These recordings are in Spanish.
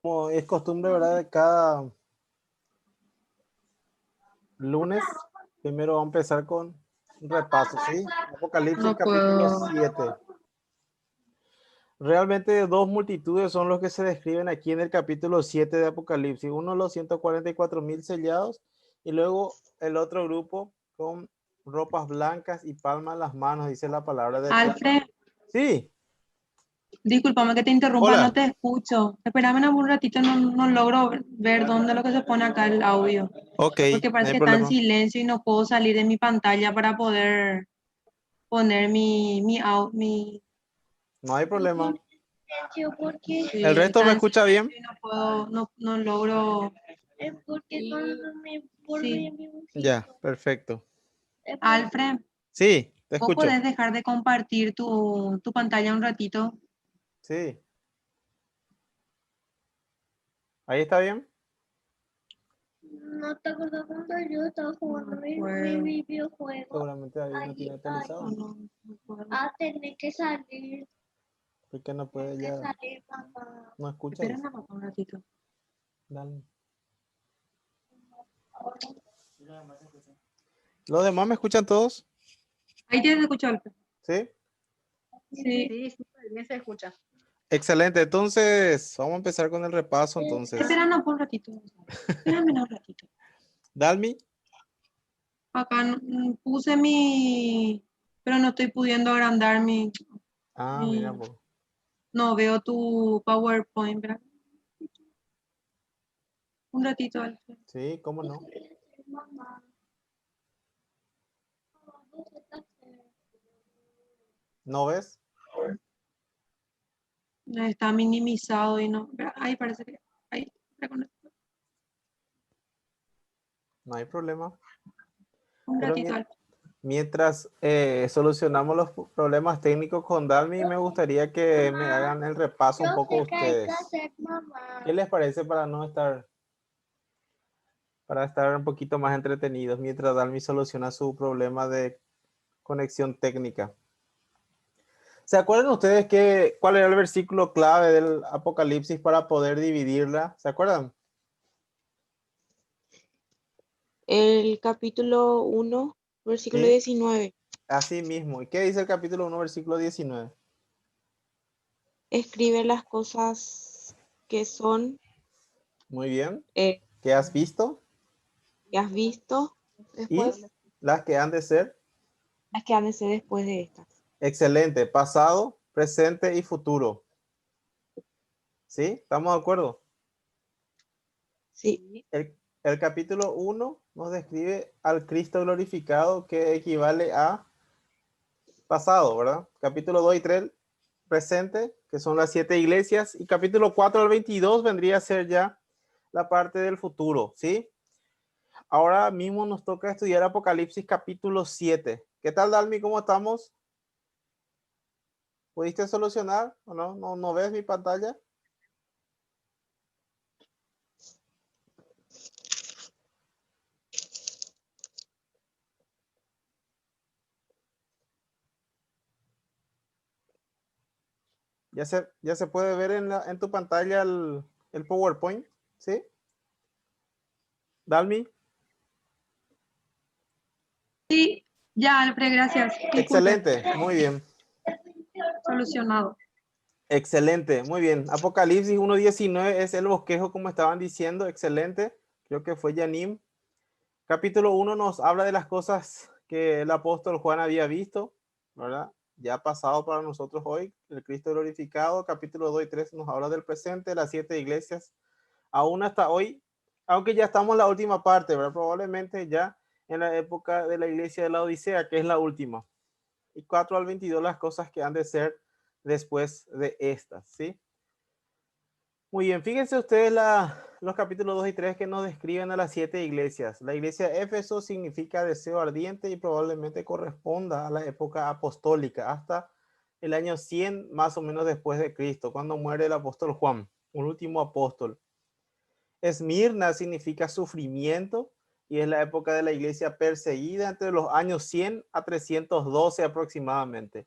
Como es costumbre, ¿verdad? De cada lunes, primero vamos a empezar con un repaso, ¿sí? Apocalipsis No capítulo puedo. 7. Realmente dos multitudes son los que se describen aquí en el capítulo 7 de Apocalipsis. Uno los 144,000 sellados y luego el otro grupo con ropas blancas y palmas en las manos, dice la palabra de Dios. Alfred, Sí, discúlpame que te interrumpa, no hola. te escucho. Espérame un ratito, no logro ver dónde es lo que se pone acá el audio. Ok, Porque no parece hay que está en problema. silencio y no puedo salir de mi pantalla para poder poner mi. No hay problema. ¿El Sí, resto me está en escucha bien? silencio y no puedo, no logro. Sí. Ya, perfecto. Alfred, Sí, te ¿vos escucho. podés dejar de compartir tu pantalla un ratito? Sí, ahí está bien. ¿No te acuerdas cuando yo estaba jugando No puedo. mi videojuego? Seguramente ahí no tiene No, actualizado. no puedo. Tenés que salir, ¿Por qué no puede tenés que ya? salir, mamá. No escucha, Espera dice. nada más un ratito. Dale. ¿Los demás me escuchan todos? Ahí te escucho, Alfred. Sí. Sí. Sí, súper bien se escucha. Excelente. Entonces, vamos a empezar con el repaso. Entonces, Espera nada más un ratito. Espérame un ratito. Dalmi. Acá puse mi, pero no estoy pudiendo agrandar Ah, mira, mi, pues. no veo tu PowerPoint, ¿verdad? Un ratito, Alfred. Sí, cómo no. Mamá, ¿No ves? Está minimizado y no, ahí parece que, ahí, No hay problema. un Pero ratito, Alfred. mientras solucionamos los problemas técnicos con Dalmi, me gustaría que me hagan el repaso yo un poco sé que hay que ustedes. hacer, mamá. ¿Qué les parece para estar un poquito más entretenidos mientras Dalmi soluciona su problema de conexión técnica? ¿Se acuerdan ustedes cuál era el versículo clave del Apocalipsis para poder dividirla? ¿Se acuerdan? El capítulo 1, versículo Sí, 19. así mismo. ¿Y qué dice el capítulo 1, versículo 19? Escribe las cosas que son, Muy bien. eh, ¿Qué has visto? que has visto Y después, las que han de ser. las que han de ser después de estas. Excelente. Pasado, presente y futuro. ¿Sí? ¿Estamos de acuerdo? Sí, El capítulo 1 nos describe al Cristo glorificado, que equivale a pasado, ¿verdad? Capítulo 2 y 3, presente, que son las 7 iglesias. Y capítulo 4 al 22 vendría a ser ya la parte del futuro, ¿sí? Ahora mismo nos toca estudiar Apocalipsis capítulo 7. ¿Qué tal, Dalmi? ¿Cómo estamos? ¿Pudiste solucionar o no? ¿No ves mi pantalla? Ya se puede ver en tu pantalla el PowerPoint, ¿sí? Dalmi. Sí, ya, Alfred, gracias. Disculpe, Excelente, muy bien. solucionado. Excelente, muy bien. Apocalipsis 1:19 es el bosquejo, como estaban diciendo. Excelente. Creo que fue Yanim. Capítulo 1 nos habla de las cosas que el apóstol Juan había visto, ¿verdad? Ya pasado para nosotros hoy, el Cristo glorificado. Capítulo 2 y 3 nos habla del presente, las 7 iglesias, aún hasta hoy, aunque ya estamos en la última parte, ¿verdad? Probablemente ya en la época de la iglesia de la Odisea, que es la última. Y 4 al 22 las cosas que han de ser después de estas, ¿sí? Muy bien, fíjense ustedes los capítulos 2 y 3 que nos describen a las 7 iglesias. La iglesia de Éfeso significa deseo ardiente y probablemente corresponda a la época apostólica, hasta el año 100 más o menos después de Cristo, cuando muere el apóstol Juan, un último apóstol. Esmirna significa sufrimiento y es la época de la iglesia perseguida entre los años 100 a 312 aproximadamente.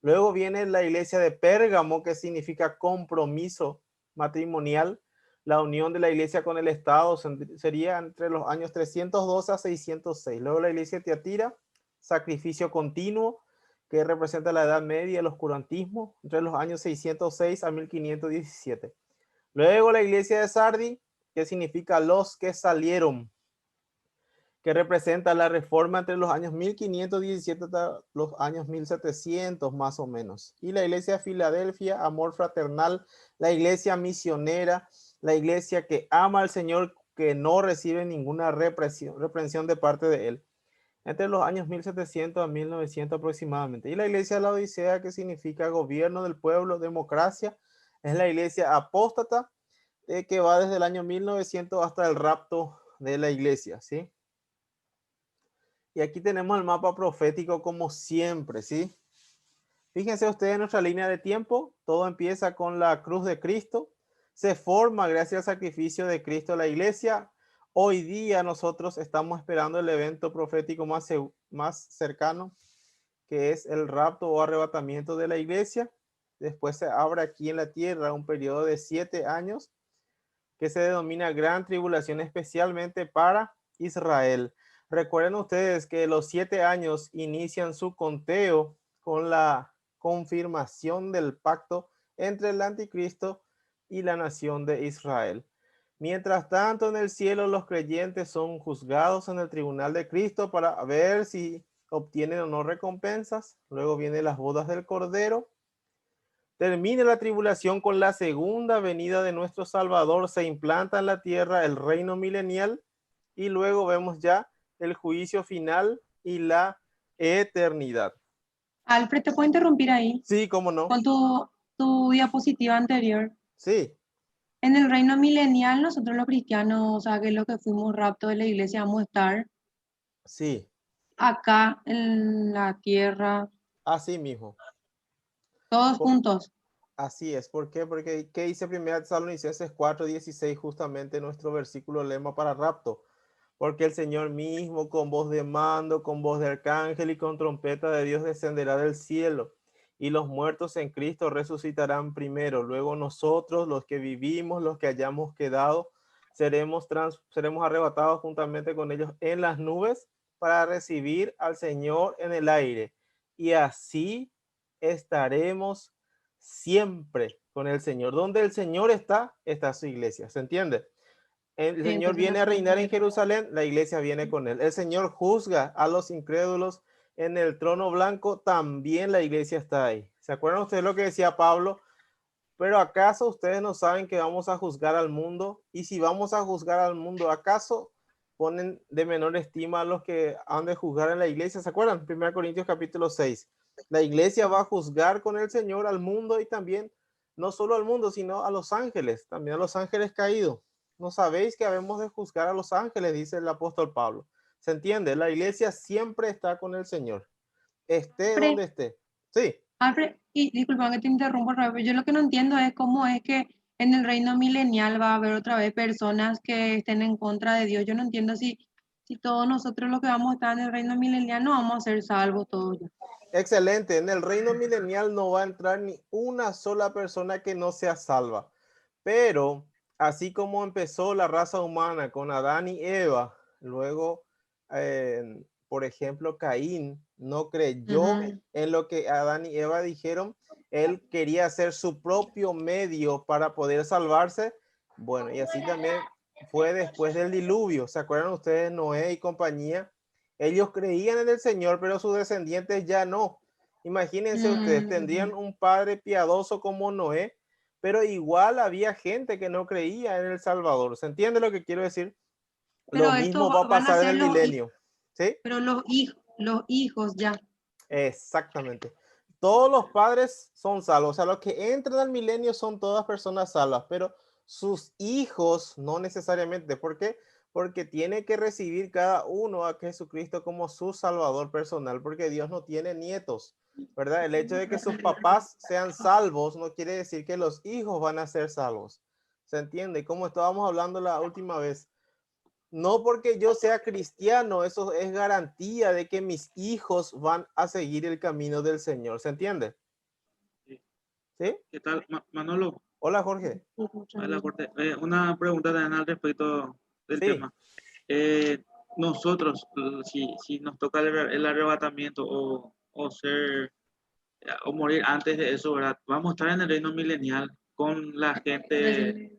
Luego viene la iglesia de Pérgamo, que significa compromiso matrimonial, La unión de la iglesia con el Estado sería entre los años 312 a 606. Luego la iglesia de Tiatira, sacrificio continuo, que representa la Edad Media y el oscurantismo, entre los años 606 a 1517. Luego la iglesia de Sardi, que significa los que salieron, que representa la reforma entre los años 1517 hasta los años 1700 más o menos. Y la iglesia de Filadelfia, amor fraternal, la iglesia misionera, la iglesia que ama al Señor, que no recibe ninguna reprensión de parte de él, entre los años 1700 a 1900 aproximadamente. Y la iglesia de la Odisea, que significa gobierno del pueblo, democracia, es la iglesia apóstata, que va desde el año 1900 hasta el rapto de la iglesia, ¿sí? Y aquí tenemos el mapa profético como siempre, ¿sí? Fíjense ustedes en nuestra línea de tiempo, todo empieza con la cruz de Cristo, se forma gracias al sacrificio de Cristo la iglesia. Hoy día nosotros estamos esperando el evento profético más cercano, que es el rapto o arrebatamiento de la iglesia. Después se abre aquí en la tierra un periodo de 7 años que se denomina gran tribulación, especialmente para Israel. Recuerden ustedes que los 7 años inician su conteo con la confirmación del pacto entre el anticristo y la nación de Israel. Mientras tanto, en el cielo los creyentes son juzgados en el tribunal de Cristo para ver si obtienen o no recompensas. Luego vienen las bodas del Cordero. Termina la tribulación con la segunda venida de nuestro Salvador. Se implanta en la tierra el reino milenial y luego vemos ya el juicio final y la eternidad. Alfred, ¿te puedo interrumpir ahí? Sí, cómo no. Con tu diapositiva anterior. Sí, En el reino milenial, nosotros los cristianos, o sea, que es lo que fuimos rapto de la iglesia, vamos a estar sí, acá en la tierra, así mismo. todos juntos. Así es. ¿Por qué? Porque ¿qué dice 1 Tesalonicenses 4:16? Justamente nuestro versículo lema para rapto. Porque el Señor mismo con voz de mando, con voz de arcángel y con trompeta de Dios descenderá del cielo. Y los muertos en Cristo resucitarán primero. Luego nosotros, los que vivimos, los que hayamos quedado, seremos arrebatados juntamente con ellos en las nubes para recibir al Señor en el aire. Y así estaremos siempre con el Señor. Donde el Señor está su iglesia. ¿Se entiende? El Sí, Señor entonces viene a nosotros reinar en también. Jerusalén, la iglesia viene con él. El Señor juzga a los incrédulos en el trono blanco, también la iglesia está ahí. ¿Se acuerdan ustedes lo que decía Pablo? Pero ¿acaso ustedes no saben que vamos a juzgar al mundo? Y si vamos a juzgar al mundo, ¿acaso ponen de menor estima a los que han de juzgar en la iglesia? ¿Se acuerdan? 1 Corintios capítulo 6. La iglesia va a juzgar con el Señor al mundo y también, no solo al mundo, sino a los ángeles, también a los ángeles caídos. ¿No sabéis que habemos de juzgar a los ángeles? Dice el apóstol Pablo. ¿Se entiende? La iglesia siempre está con el Señor, esté Alfred, donde esté. Sí. Alfred, y disculpa que te interrumpo otra vez, pero yo lo que no entiendo es cómo es que en el reino milenial va a haber otra vez personas que estén en contra de Dios. Yo no entiendo si todos nosotros los que vamos a estar en el reino milenial no vamos a ser salvos todos ya. Excelente. En el reino milenial no va a entrar ni una sola persona que no sea salva. Pero así como empezó la raza humana con Adán y Eva, luego, por ejemplo, Caín no creyó en lo que Adán y Eva dijeron. Él quería hacer su propio medio para poder salvarse. Bueno, y así también fue después del diluvio. ¿Se acuerdan ustedes, Noé y compañía? Ellos creían en el Señor, pero sus descendientes ya no. Imagínense ustedes, tendrían un padre piadoso como Noé, pero igual había gente que no creía en el Salvador. ¿Se entiende lo que quiero decir? Lo Pero esto mismo va a van a pasar en ser el milenio. ¿Sí? pero los hijos ya. Exactamente. Todos los padres son salvos. O sea, los que entran al milenio son todas personas salvas, pero sus hijos no necesariamente. ¿Por qué? Porque tiene que recibir cada uno a Jesucristo como su salvador personal, porque Dios no tiene nietos, ¿verdad? El hecho de que sus papás sean salvos no quiere decir que los hijos van a ser salvos. ¿Se entiende? Como estábamos hablando la última vez. No porque yo sea cristiano, eso es garantía de que mis hijos van a seguir el camino del Señor. ¿Se entiende? Sí. ¿Sí? ¿Qué tal, Manolo? Hola. Hola, Jorge. Hola, Corte. Una pregunta también al respecto del Sí. tema. Nosotros, si nos toca el arrebatamiento o ser o morir antes de eso, ¿verdad? Vamos a estar en el reino milenial con la gente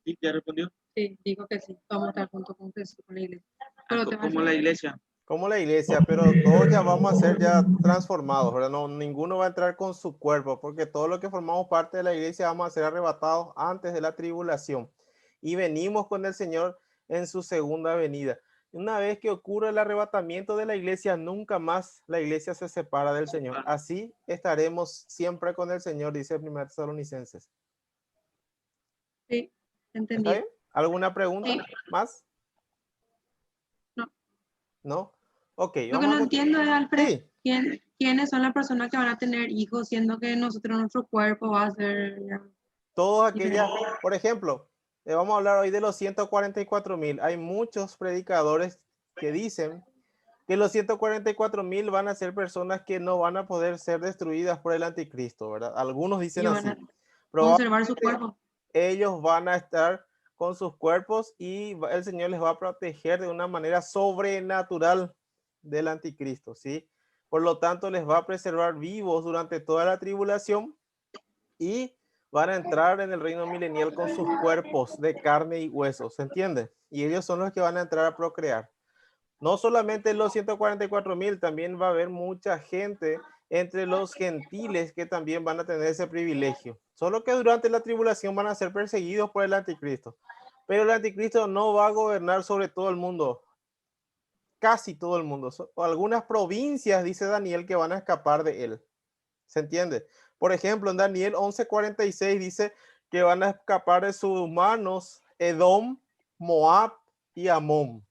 ¿sí? ¿Ya respondió? Sí, dijo que sí, vamos a estar junto con Jesús, con la iglesia. Pero te va a Como la decir- iglesia. Como la iglesia, pero todos ya vamos a ser ya transformados, ¿verdad? No, ninguno va a entrar con su cuerpo, porque todo lo que formamos parte de la iglesia vamos a ser arrebatados antes de la tribulación. Y venimos con el Señor en su segunda venida. Una vez que ocurre el arrebatamiento de la iglesia, nunca más la iglesia se separa del Señor. Así estaremos siempre con el Señor, dice 1 Tesalonicenses. Sí, ¿Está entendí. bien? ¿Alguna pregunta Sí. más? No. ¿No? Ok, Lo que vamos no a entiendo es, Alfred, Sí. ¿quiénes son las personas que van a tener hijos, siendo que nosotros, nuestro cuerpo va a ser... Todas aquellas, por ejemplo, vamos a hablar hoy de los 144,000. Hay muchos predicadores que dicen que los 144,000 van a ser personas que no van a poder ser destruidas por el anticristo, ¿verdad? Algunos dicen Ellos van así. a conservar su Probablemente cuerpo. ellos van a estar con sus cuerpos y el Señor les va a proteger de una manera sobrenatural del anticristo, ¿sí? Por lo tanto, les va a preservar vivos durante toda la tribulación y van a entrar en el reino milenial con sus cuerpos de carne y huesos, ¿se entiende? Y ellos son los que van a entrar a procrear. No solamente los 144,000, también va a haber mucha gente entre los gentiles que también van a tener ese privilegio. Solo que durante la tribulación van a ser perseguidos por el anticristo. Pero el anticristo no va a gobernar sobre todo el mundo, casi todo el mundo. Algunas provincias, dice Daniel, que van a escapar de él. ¿Se entiende? Por ejemplo, en Daniel 11:46 dice que van a escapar de sus manos Edom, Moab y Amón.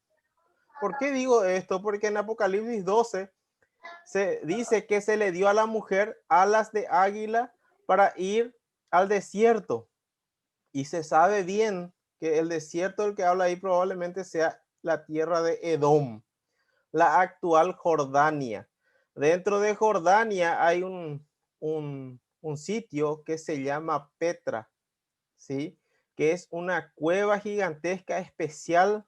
¿Por qué digo esto? Porque en Apocalipsis 12 se dice que se le dio a la mujer alas de águila para ir al desierto. Y se sabe bien que el desierto del que habla ahí probablemente sea la tierra de Edom, la actual Jordania. Dentro de Jordania hay un sitio que se llama Petra, ¿sí? Que es una cueva gigantesca especial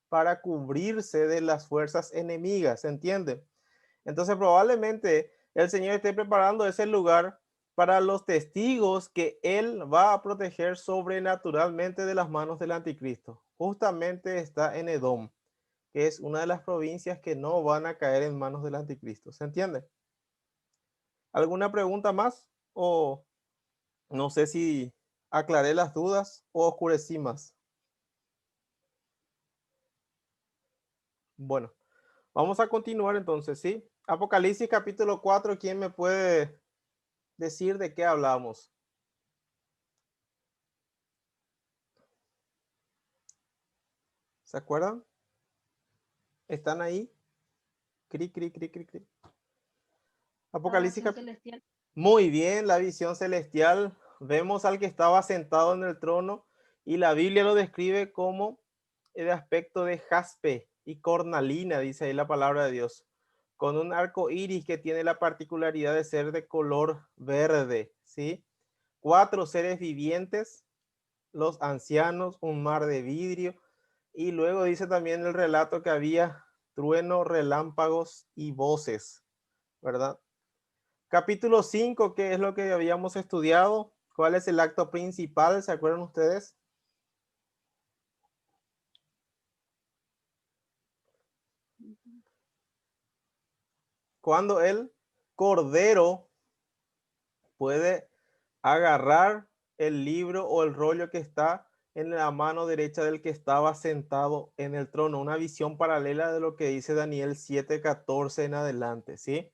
para cubrirse de las fuerzas enemigas, ¿se entiende? Entonces probablemente el Señor esté preparando ese lugar para los testigos que Él va a proteger sobrenaturalmente de las manos del anticristo. Justamente está en Edom, que es una de las provincias que no van a caer en manos del anticristo. ¿Se entiende? ¿Alguna pregunta más? O no sé si aclaré las dudas o oscurecí más. Bueno, vamos a continuar entonces, ¿sí? Apocalipsis capítulo 4, ¿quién me puede decir de qué hablamos? ¿Se acuerdan? ¿Están ahí? Cri, cri, cri, cri, cri. Apocalipsis celestial. Muy bien, la visión celestial. Vemos al que estaba sentado en el trono y la Biblia lo describe como el aspecto de jaspe y cornalina, dice ahí la palabra de Dios, con un arco iris que tiene la particularidad de ser de color verde, ¿sí? 4 seres vivientes, los ancianos, un mar de vidrio, y luego dice también el relato que había trueno, relámpagos y voces, ¿verdad? Capítulo 5, ¿qué es lo que habíamos estudiado? ¿Cuál es el acto principal? ¿Se acuerdan ustedes? Cuando el cordero puede agarrar el libro o el rollo que está en la mano derecha del que estaba sentado en el trono. Una visión paralela de lo que dice Daniel 7:14 en adelante, ¿sí?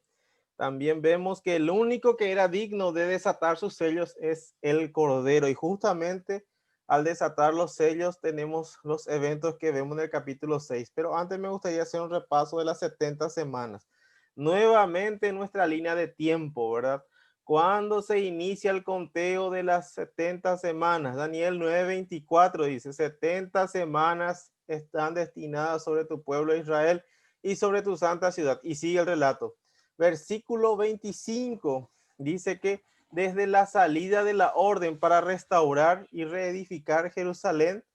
También vemos que el único que era digno de desatar sus sellos es el Cordero. Y justamente al desatar los sellos tenemos los eventos que vemos en el capítulo 6. Pero antes me gustaría hacer un repaso de las 70 semanas. Nuevamente nuestra línea de tiempo, ¿verdad? ¿Cuándo se inicia el conteo de las 70 semanas? Daniel 9:24 dice, 70 semanas están destinadas sobre tu pueblo Israel y sobre tu santa ciudad. Y sigue el relato. Versículo 25 dice que desde la salida de la orden para restaurar y reedificar Jerusalén,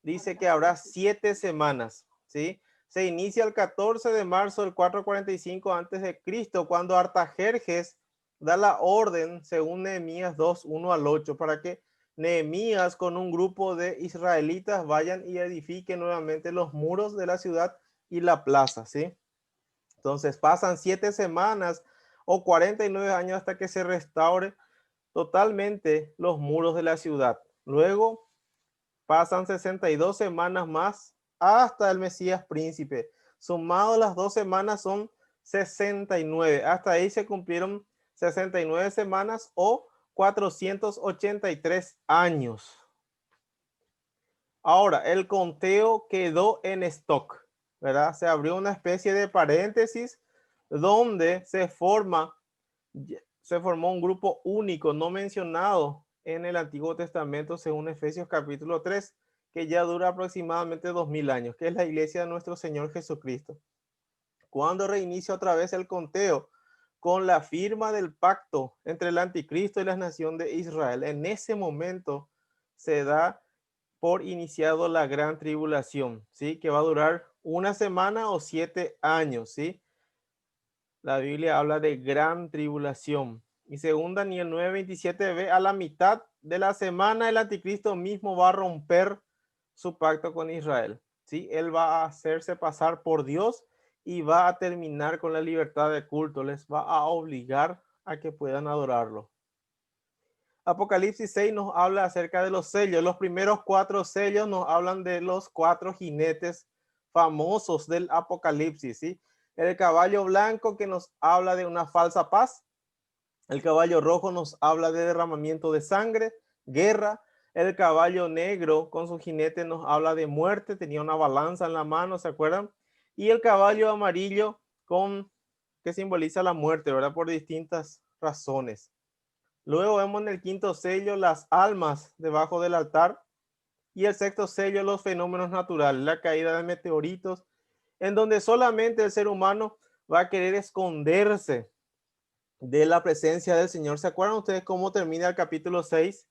dice que habrá 7 semanas, ¿sí? Se inicia el 14 de marzo del 445 antes de Cristo, cuando Artajerjes da la orden, según Nehemías 2, 1 al 8, para que Nehemías con un grupo de israelitas vayan y edifiquen nuevamente los muros de la ciudad y la plaza, ¿sí? Entonces pasan 7 semanas o 49 años hasta que se restaure totalmente los muros de la ciudad. Luego pasan 62 semanas más hasta el Mesías príncipe. Sumado las 2 semanas son 69. Hasta ahí se cumplieron 69 semanas o 483 años. Ahora, el conteo quedó en stock, ¿verdad? Se abrió una especie de paréntesis donde se formó un grupo único no mencionado en el Antiguo Testamento según Efesios capítulo 3, que ya dura aproximadamente 2000 años, que es la iglesia de nuestro Señor Jesucristo. Cuando reinicia otra vez el conteo con la firma del pacto entre el anticristo y la nación de Israel, en ese momento se da por iniciado la gran tribulación, ¿sí? Que va a durar 1 semana o 7 años, ¿sí? La Biblia habla de gran tribulación. Y según Daniel 9:27 ve a la mitad de la semana el anticristo mismo va a romper su pacto con Israel, ¿sí? Él va a hacerse pasar por Dios y va a terminar con la libertad de culto. Les va a obligar a que puedan adorarlo. Apocalipsis 6 nos habla acerca de los sellos. Los primeros 4 sellos nos hablan de los 4 jinetes famosos del Apocalipsis, ¿sí? El caballo blanco que nos habla de una falsa paz. El caballo rojo nos habla de derramamiento de sangre, guerra. El caballo negro con su jinete nos habla de muerte. Tenía una balanza en la mano, ¿se acuerdan? Y el caballo amarillo que simboliza la muerte, ¿verdad? Por distintas razones. Luego vemos en el 5.º sello las almas debajo del altar y el 6.º sello los fenómenos naturales, la caída de meteoritos, en donde solamente el ser humano va a querer esconderse de la presencia del Señor. ¿Se acuerdan ustedes cómo termina el capítulo 6?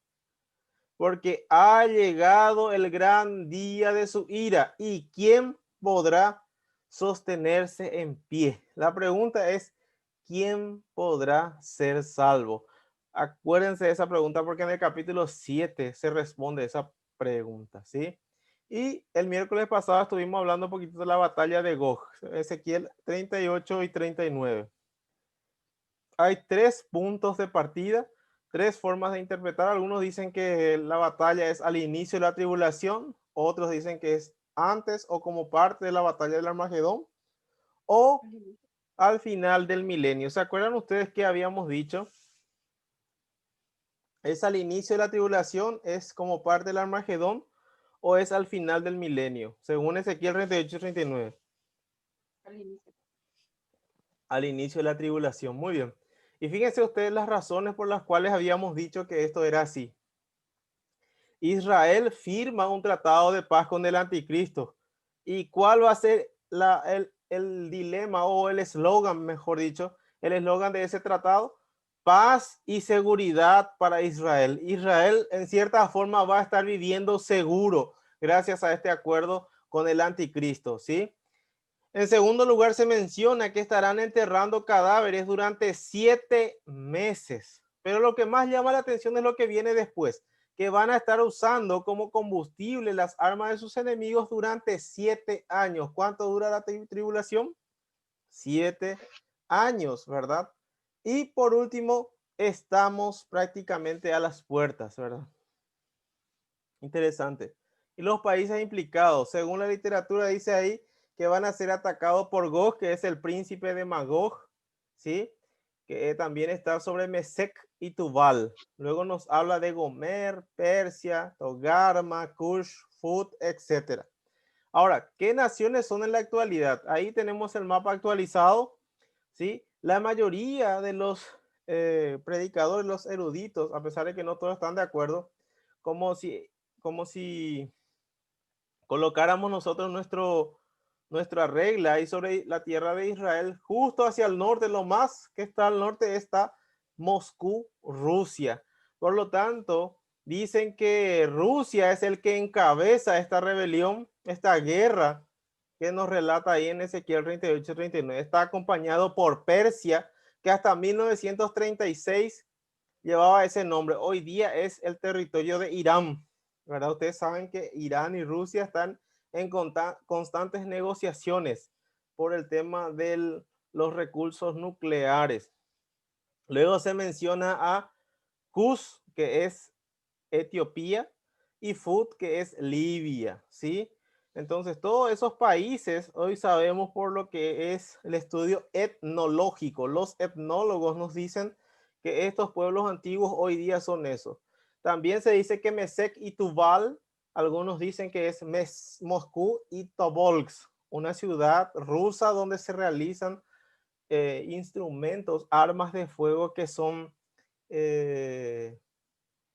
Porque ha llegado el gran día de su ira y ¿quién podrá sostenerse en pie? La pregunta es, ¿quién podrá ser salvo? Acuérdense de esa pregunta porque en el capítulo 7 se responde esa pregunta, ¿sí? Y el miércoles pasado estuvimos hablando un poquito de la batalla de Gog, Ezequiel 38 y 39. Hay 3 puntos de partida, 3 formas de interpretar. Algunos dicen que la batalla es al inicio de la tribulación, otros dicen que es antes o como parte de la batalla del Armagedón, o al final del milenio. ¿Se acuerdan ustedes que habíamos dicho? ¿Es al inicio de la tribulación? ¿Es como parte del Armagedón? ¿O es al final del milenio? Según Ezequiel 38 y 39. Al inicio de la tribulación. Muy bien. Y fíjense ustedes las razones por las cuales habíamos dicho que esto era así. Israel firma un tratado de paz con el anticristo. ¿Y cuál va a ser el dilema o el eslogan, mejor dicho, el eslogan de ese tratado? Paz y seguridad para Israel. Israel en cierta forma va a estar viviendo seguro gracias a este acuerdo con el anticristo, ¿sí? En segundo lugar, se menciona que estarán enterrando cadáveres durante 7 meses. Pero lo que más llama la atención es lo que viene después, que van a estar usando como combustible las armas de sus enemigos durante 7 años. ¿Cuánto dura la tribulación? 7 años, ¿verdad? Y por último, estamos prácticamente a las puertas, ¿verdad? Interesante. Y los países implicados, según la literatura dice ahí, que van a ser atacados por Gog, que es el príncipe de Magog, ¿sí? Que también está sobre Mesec y Tubal. Luego nos habla de Gomer, Persia, Togarma, Kush, Fut, etc. Ahora, ¿qué naciones son en la actualidad? Ahí tenemos el mapa actualizado, ¿sí? La mayoría de los predicadores, los eruditos, a pesar de que no todos están de acuerdo, como si colocáramos nosotros nuestra regla ahí sobre la tierra de Israel, justo hacia el norte, lo más que está al norte está Moscú, Rusia. Por lo tanto, dicen que Rusia es el que encabeza esta rebelión, esta guerra que nos relata ahí en Ezequiel 38-39. Está acompañado por Persia, que hasta 1936 llevaba ese nombre. Hoy día es el territorio de Irán, ¿verdad? Ustedes saben que Irán y Rusia están en constantes negociaciones por el tema de los recursos nucleares. Luego se menciona a Kuz, que es Etiopía, y Fud, que es Libia, ¿sí? Entonces, todos esos países, hoy sabemos por lo que es el estudio etnológico. Los etnólogos nos dicen que estos pueblos antiguos hoy día son eso. También se dice que Mesec y Tubal, algunos dicen que es Moscú y Tobolsk, una ciudad rusa donde se realizan instrumentos, armas de fuego que son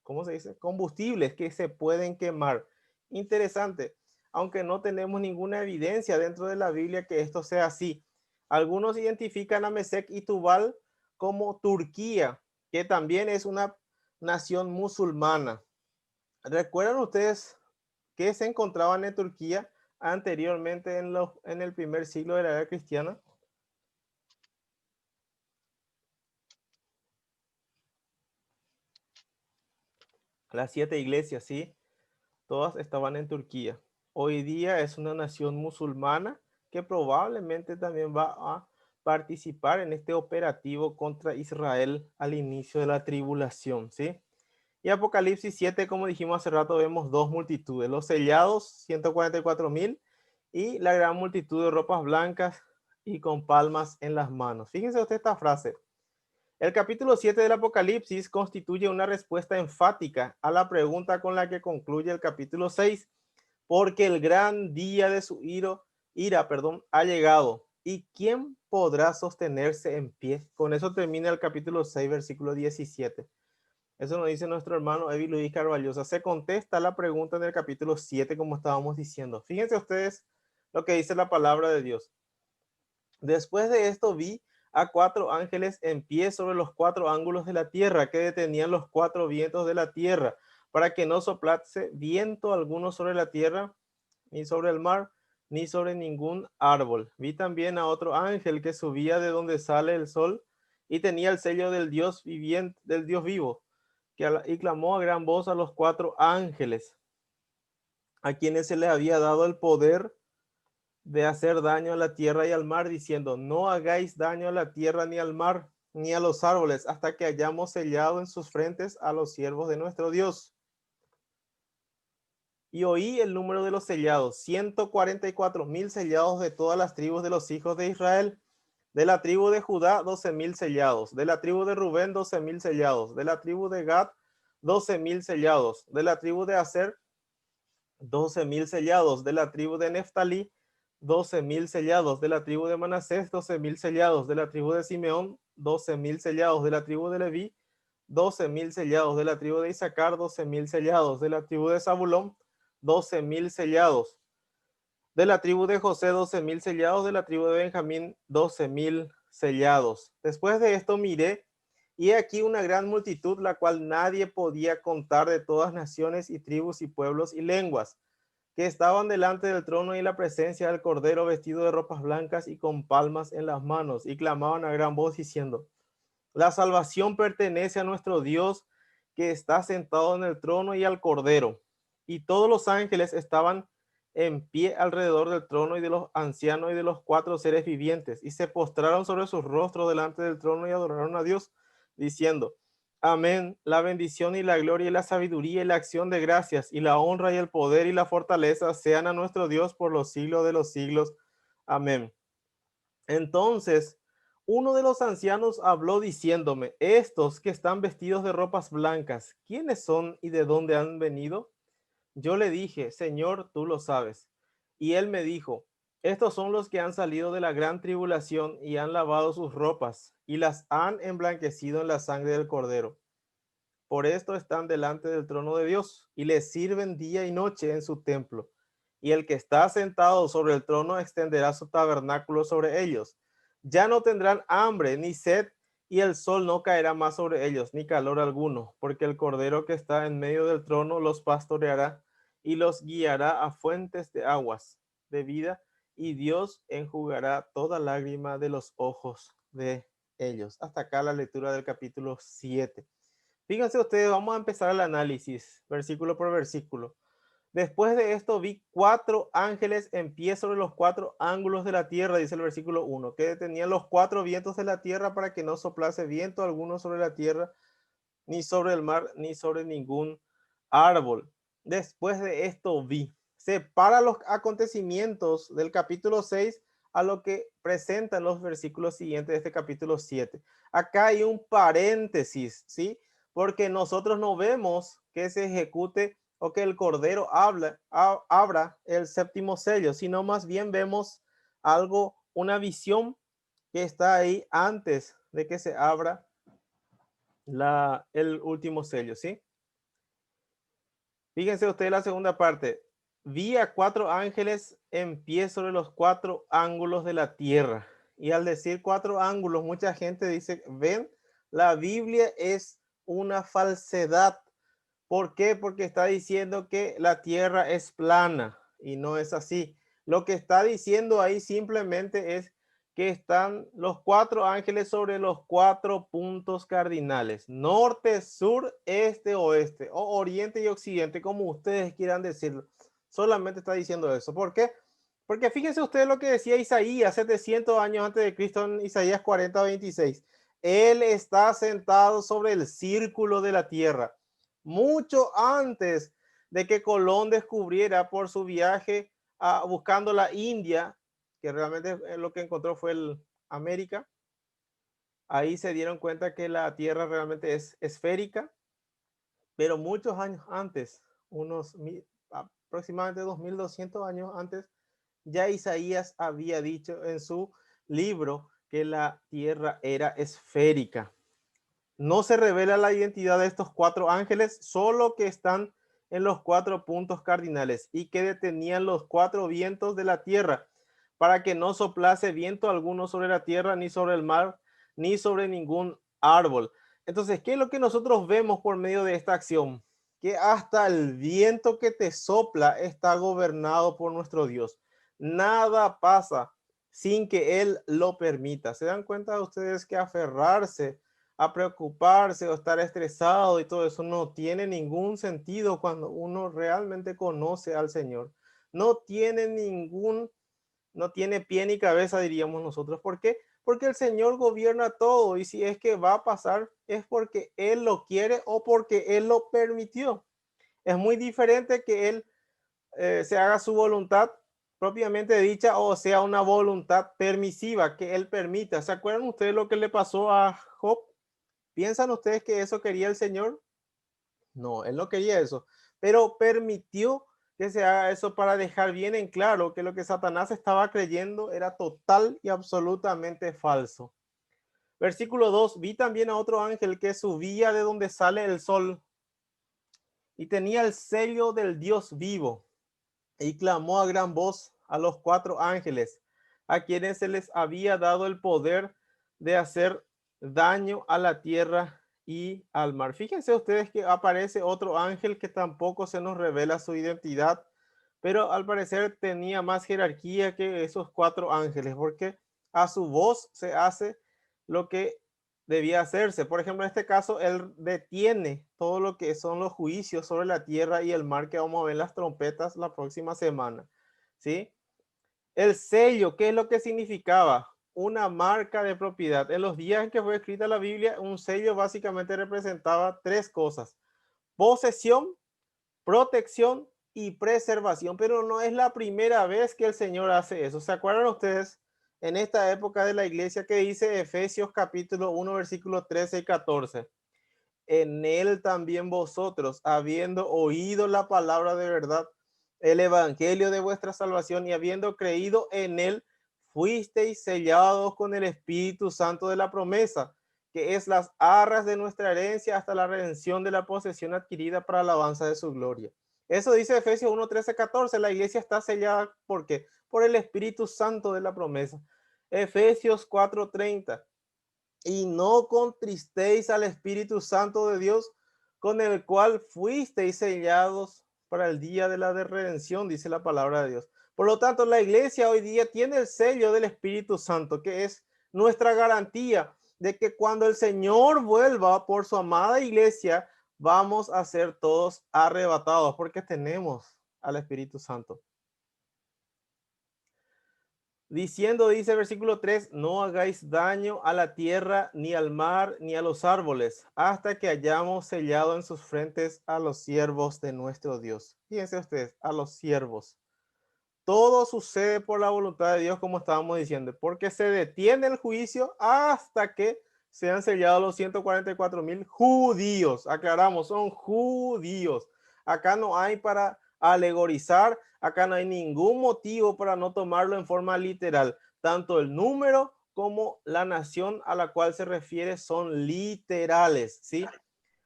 ¿cómo se dice? Combustibles que se pueden quemar. Interesante, aunque no tenemos ninguna evidencia dentro de la Biblia que esto sea así. Algunos identifican a Mesec y Tubal como Turquía, que también es una nación musulmana. ¿Recuerdan ustedes que se encontraban en Turquía anteriormente en el primer siglo de la era cristiana? Las 7 iglesias, ¿sí? Todas estaban en Turquía. Hoy día es una nación musulmana que probablemente también va a participar en este operativo contra Israel al inicio de la tribulación, ¿sí? Y Apocalipsis 7, como dijimos hace rato, vemos dos multitudes, los sellados, 144,000, y la gran multitud de ropas blancas y con palmas en las manos. Fíjense usted esta frase. El capítulo 7 del Apocalipsis constituye una respuesta enfática a la pregunta con la que concluye el capítulo 6, porque el gran día de su ira, ha llegado. ¿Y quién podrá sostenerse en pie? Con eso termina el capítulo 6, versículo 17. Eso nos dice nuestro hermano Evi Luis Carvallosa. Se contesta la pregunta en el capítulo 7, como estábamos diciendo. Fíjense ustedes lo que dice la palabra de Dios. Después de esto vi a 4 ángeles en pie sobre los 4 ángulos de la tierra, que detenían los 4 vientos de la tierra, para que no soplase viento alguno sobre la tierra, ni sobre el mar, ni sobre ningún árbol. Vi también a otro ángel que subía de donde sale el sol y tenía el sello del Dios viviente, del Dios vivo, y clamó a gran voz a los 4 ángeles, a quienes se les había dado el poder de hacer daño a la tierra y al mar, diciendo: no hagáis daño a la tierra ni al mar ni a los árboles, hasta que hayamos sellado en sus frentes a los siervos de nuestro Dios. Y oí el número de los sellados, 144,000 sellados de todas las tribus de los hijos de Israel. De la tribu de Judá, 12,000 sellados. De la tribu de Rubén, 12,000 sellados. De la tribu de Gad, 12,000 sellados. De la tribu de Aser, 12,000 sellados. De la tribu de Neftalí, 12,000 sellados. De la tribu de Manasés, 12,000 sellados. De la tribu de Simeón, 12,000 sellados. De la tribu de Leví, 12,000 sellados. De la tribu de Isaacar, 12,000 sellados. De la tribu de Zabulón, 12,000 sellados. De la tribu de José, 12,000 sellados. De la tribu de Benjamín, 12,000 sellados. Después de esto miré, y aquí una gran multitud, la cual nadie podía contar, de todas naciones y tribus y pueblos y lenguas, que estaban delante del trono y en la presencia del Cordero, vestido de ropas blancas y con palmas en las manos, y clamaban a gran voz diciendo: la salvación pertenece a nuestro Dios, que está sentado en el trono, y al Cordero. Y todos los ángeles estaban en pie alrededor del trono y de los ancianos y de los 4 seres vivientes, y se postraron sobre sus rostros delante del trono y adoraron a Dios, diciendo: amén, la bendición y la gloria y la sabiduría y la acción de gracias y la honra y el poder y la fortaleza sean a nuestro Dios por los siglos de los siglos. Amén. Entonces uno de los ancianos habló diciéndome: estos que están vestidos de ropas blancas, ¿quiénes son y de dónde han venido? Yo le dije: Señor, tú lo sabes. Y él me dijo: estos son los que han salido de la gran tribulación y han lavado sus ropas y las han emblanquecido en la sangre del Cordero. Por esto están delante del trono de Dios y le sirven día y noche en su templo. Y el que está sentado sobre el trono extenderá su tabernáculo sobre ellos. Ya no tendrán hambre ni sed, y el sol no caerá más sobre ellos, ni calor alguno, porque el Cordero que está en medio del trono los pastoreará y los guiará a fuentes de aguas de vida, y Dios enjugará toda lágrima de los ojos de ellos. Hasta acá la lectura del capítulo 7. Fíjense ustedes, vamos a empezar el análisis, versículo por versículo. Después de esto vi 4 ángeles en pie sobre los 4 ángulos de la tierra, dice el versículo 1, que detenían los 4 vientos de la tierra para que no soplase viento alguno sobre la tierra, ni sobre el mar, ni sobre ningún árbol. Después de esto vi. Separa los acontecimientos del capítulo 6 a lo que presentan los versículos siguientes de este capítulo 7. Acá hay un paréntesis, ¿sí? Porque nosotros no vemos que se ejecute o que el Cordero abra el séptimo sello, sino más bien vemos algo, una visión que está ahí antes de que se abra el último sello, ¿sí? Fíjense ustedes la segunda parte. Vi a 4 ángeles en pie sobre los 4 ángulos de la tierra. Y al decir 4 ángulos, mucha gente dice, ven, la Biblia es una falsedad. ¿Por qué? Porque está diciendo que la tierra es plana y no es así. Lo que está diciendo ahí simplemente es que están los 4 ángeles sobre los 4 puntos cardinales: norte, sur, este, oeste, o oriente y occidente, como ustedes quieran decirlo. Solamente está diciendo eso. ¿Por qué? Porque fíjense ustedes lo que decía Isaías 700 años antes de Cristo, en Isaías 40:26. Él está sentado sobre el círculo de la tierra. Mucho antes de que Colón descubriera por su viaje buscando la India, que realmente lo que encontró fue América, ahí se dieron cuenta que la Tierra realmente es esférica, pero muchos años antes, aproximadamente 2200 años antes, ya Isaías había dicho en su libro que la Tierra era esférica. No se revela la identidad de estos 4 ángeles, solo que están en los 4 puntos cardinales y que detenían los 4 vientos de la tierra para que no soplase viento alguno sobre la tierra, ni sobre el mar, ni sobre ningún árbol. Entonces, ¿qué es lo que nosotros vemos por medio de esta acción? Que hasta el viento que te sopla está gobernado por nuestro Dios. Nada pasa sin que Él lo permita. ¿Se dan cuenta ustedes que aferrarse a preocuparse o estar estresado y todo eso no tiene ningún sentido cuando uno realmente conoce al Señor? No tiene no tiene pie ni cabeza, diríamos nosotros. ¿Por qué? Porque el Señor gobierna todo, y si es que va a pasar es porque Él lo quiere o porque Él lo permitió. Es muy diferente que Él se haga su voluntad propiamente dicha o sea una voluntad permisiva, que Él permita. ¿Se acuerdan ustedes lo que le pasó a Job? ¿Piensan ustedes que eso quería el Señor? No, Él no quería eso, pero permitió que se haga eso para dejar bien en claro que lo que Satanás estaba creyendo era total y absolutamente falso. Versículo 2, vi también a otro ángel que subía de donde sale el sol y tenía el sello del Dios vivo, y clamó a gran voz a los 4 ángeles, a quienes se les había dado el poder de hacer daño a la tierra y al mar. Fíjense ustedes que aparece otro ángel que tampoco se nos revela su identidad, pero al parecer tenía más jerarquía que esos 4 ángeles, porque a su voz se hace lo que debía hacerse. Por ejemplo, en este caso, él detiene todo lo que son los juicios sobre la tierra y el mar, que vamos a ver en las trompetas la próxima semana, ¿sí? El sello, ¿qué es lo que significaba? Una marca de propiedad. En los días en que fue escrita la Biblia, un sello básicamente representaba 3 cosas: posesión, protección y preservación. Pero no es la primera vez que el Señor hace eso. ¿Se acuerdan ustedes en esta época de la iglesia que dice Efesios capítulo 1 versículos 13 y 14? En él también vosotros, habiendo oído la palabra de verdad, el evangelio de vuestra salvación, y habiendo creído en él, fuisteis sellados con el Espíritu Santo de la promesa, que es las arras de nuestra herencia hasta la redención de la posesión adquirida para alabanza de su gloria. Eso dice Efesios 1, 13, 14. La iglesia está sellada, ¿por qué? Por el Espíritu Santo de la promesa. Efesios 4, 30. y no contristéis al Espíritu Santo de Dios, con el cual fuisteis sellados para el día de la redención, dice la palabra de Dios. Por lo tanto, la iglesia hoy día tiene el sello del Espíritu Santo, que es nuestra garantía de que cuando el Señor vuelva por su amada iglesia, vamos a ser todos arrebatados, porque tenemos al Espíritu Santo. Diciendo, dice el versículo 3, no hagáis daño a la tierra, ni al mar, ni a los árboles, hasta que hayamos sellado en sus frentes a los siervos de nuestro Dios. Fíjense ustedes, a los siervos. Todo sucede por la voluntad de Dios, como estábamos diciendo, porque se detiene el juicio hasta que sean sellados los 144,000 judíos. Aclaramos, son judíos. Acá no hay para alegorizar, acá no hay ningún motivo para no tomarlo en forma literal. Tanto el número como la nación a la cual se refiere son literales, ¿sí?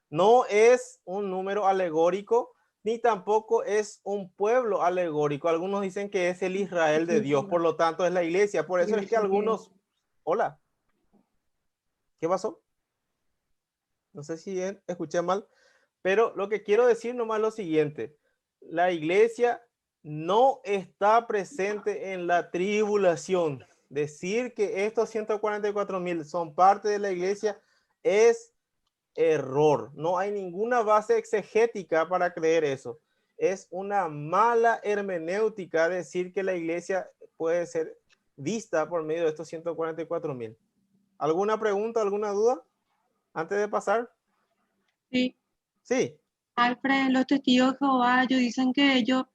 No es un número alegórico, ni tampoco es un pueblo alegórico. Algunos dicen que es el Israel de Dios, por lo tanto es la iglesia. Por eso es que algunos... Hola. ¿Qué pasó? No sé si escuché mal, pero lo que quiero decir nomás es lo siguiente. La iglesia no está presente en la tribulación. Decir que estos 144,000 son parte de la iglesia es error. No hay ninguna base exegética para creer eso. Es una mala hermenéutica decir que la iglesia puede ser vista por medio de estos 144,000. ¿Alguna pregunta, alguna duda antes de pasar? Sí, Sí, Alfred, los testigos de Jehová, ellos dicen que ellos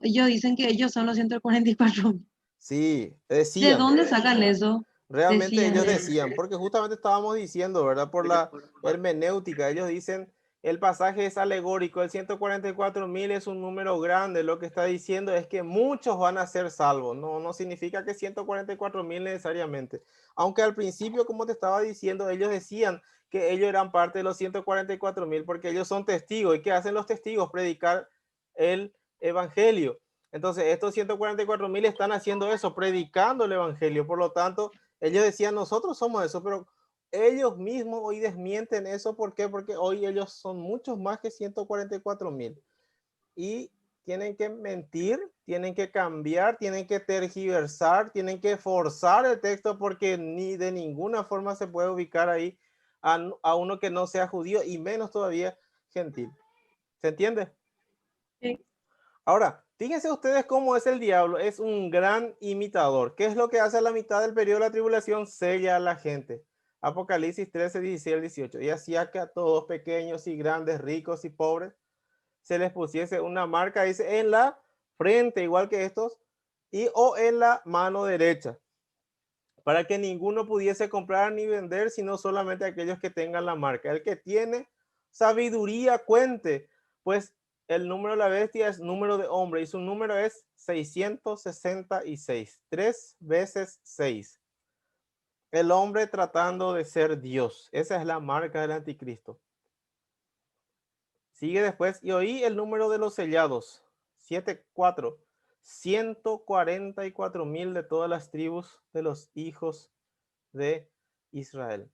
dicen que ellos son los 144. sí, ¿De decían. dónde sacan eso? Realmente Decían. ellos decían, porque justamente estábamos diciendo, ¿verdad? Por la hermenéutica, ellos dicen, el pasaje es alegórico, el 144,000 es un número grande, lo que está diciendo es que muchos van a ser salvos, no significa que 144,000 necesariamente, aunque al principio, como te estaba diciendo, ellos decían que ellos eran parte de los 144,000 porque ellos son testigos, ¿y qué hacen los testigos? Predicar el evangelio. Entonces, estos 144,000 están haciendo eso, predicando el evangelio, por lo tanto, ellos decían, nosotros somos eso, pero ellos mismos hoy desmienten eso. ¿Por qué? Porque hoy ellos son muchos más que 144,000. Y tienen que mentir, tienen que cambiar, tienen que tergiversar, tienen que forzar el texto porque ni de ninguna forma se puede ubicar ahí a uno que no sea judío y menos todavía gentil. ¿Se entiende? Sí. Ahora, fíjense ustedes cómo es el diablo. Es un gran imitador. ¿Qué es lo que hace a la mitad del periodo de la tribulación? Sella a la gente. Apocalipsis 13, 16 al 18. Y hacía que a todos, pequeños y grandes, ricos y pobres, se les pusiese una marca, dice, en la frente, igual que estos, y o en la mano derecha, para que ninguno pudiese comprar ni vender, sino solamente aquellos que tengan la marca. El que tiene sabiduría cuente, pues el número de la bestia es número de hombre y su número es 666, 3 veces 6. El hombre tratando de ser Dios. Esa es la marca del anticristo. Sigue después, y oí el número de los sellados, 74, 144,000 de todas las tribus de los hijos de Israel.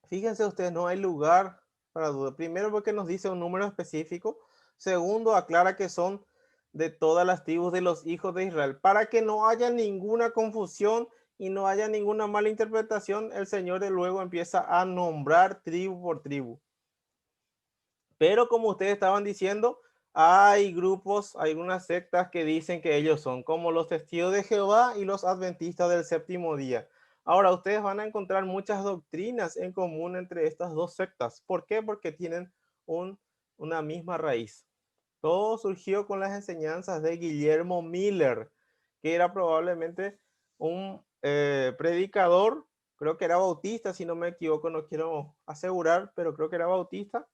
Fíjense ustedes, no hay lugar para duda. Primero, porque nos dice un número específico. Segundo, aclara que son de todas las tribus de los hijos de Israel. Para que no haya ninguna confusión y no haya ninguna mala interpretación, el Señor de luego empieza a nombrar tribu por tribu. Pero como ustedes estaban diciendo, hay grupos, hay unas sectas que dicen que ellos son como los testigos de Jehová y los adventistas del séptimo día. Ahora, ustedes van a encontrar muchas doctrinas en común entre estas dos sectas. ¿Por qué? Porque tienen una misma raíz. Todo surgió con las enseñanzas de Guillermo Miller, que era probablemente un predicador, creo que era bautista, si no me equivoco, no quiero asegurar, pero creo que era bautista.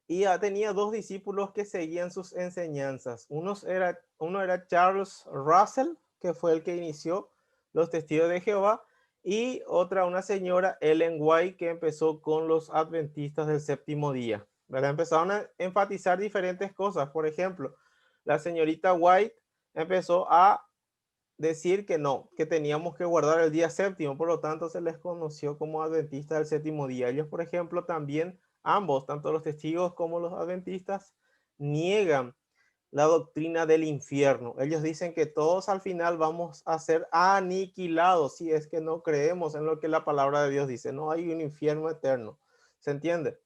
Y tenía dos discípulos que seguían sus enseñanzas. Uno era Charles Russell, que fue el que inició los Testigos de Jehová, y una señora Ellen White, que empezó con los adventistas del séptimo día. ¿Verdad? Empezaron a enfatizar diferentes cosas. Por ejemplo, la señorita White empezó a decir que no, que teníamos que guardar el día séptimo, por lo tanto se les conoció como adventistas del séptimo día. Ellos, por ejemplo, también ambos, tanto los testigos como los adventistas, niegan la doctrina del infierno. Ellos dicen que todos al final vamos a ser aniquilados si es que no creemos en lo que la palabra de Dios dice. No hay un infierno eterno. ¿Se entiende?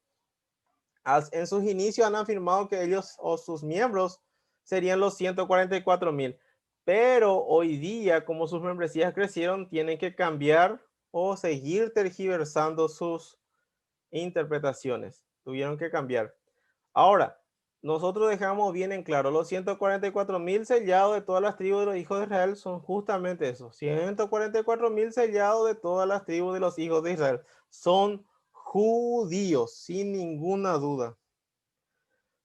En sus inicios han afirmado que ellos o sus miembros serían los 144,000. Pero hoy día, como sus membresías crecieron, tienen que cambiar o seguir tergiversando sus interpretaciones. Tuvieron que cambiar. Ahora, nosotros dejamos bien en claro, los 144,000 sellados de todas las tribus de los hijos de Israel son justamente eso. 144,000 sellados de todas las tribus de los hijos de Israel. Son judíos, sin ninguna duda.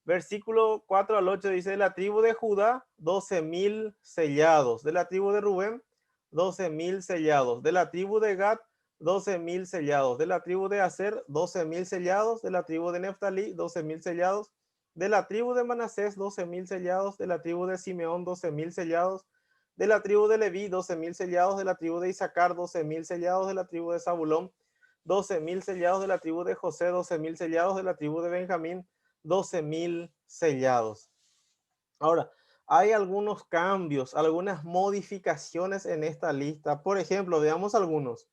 Versículo 4 al 8 dice, de la tribu de Judá, 12,000 sellados. De la tribu de Rubén, 12,000 sellados. De la tribu de Gad, 12,000 sellados. De la tribu de Aser, 12,000 sellados. De la tribu de Neftalí, 12,000 sellados. De la tribu de Manasés, 12,000 sellados. De la tribu de Simeón, 12,000 sellados. De la tribu de Leví, 12,000 sellados. De la tribu de Isaacar, 12,000 sellados. De la tribu de Zabulón, 12,000 sellados. De la tribu de José, 12,000 sellados. De la tribu de Benjamín, 12,000 sellados. Ahora, hay algunos cambios, algunas modificaciones en esta lista. Por ejemplo, veamos algunos.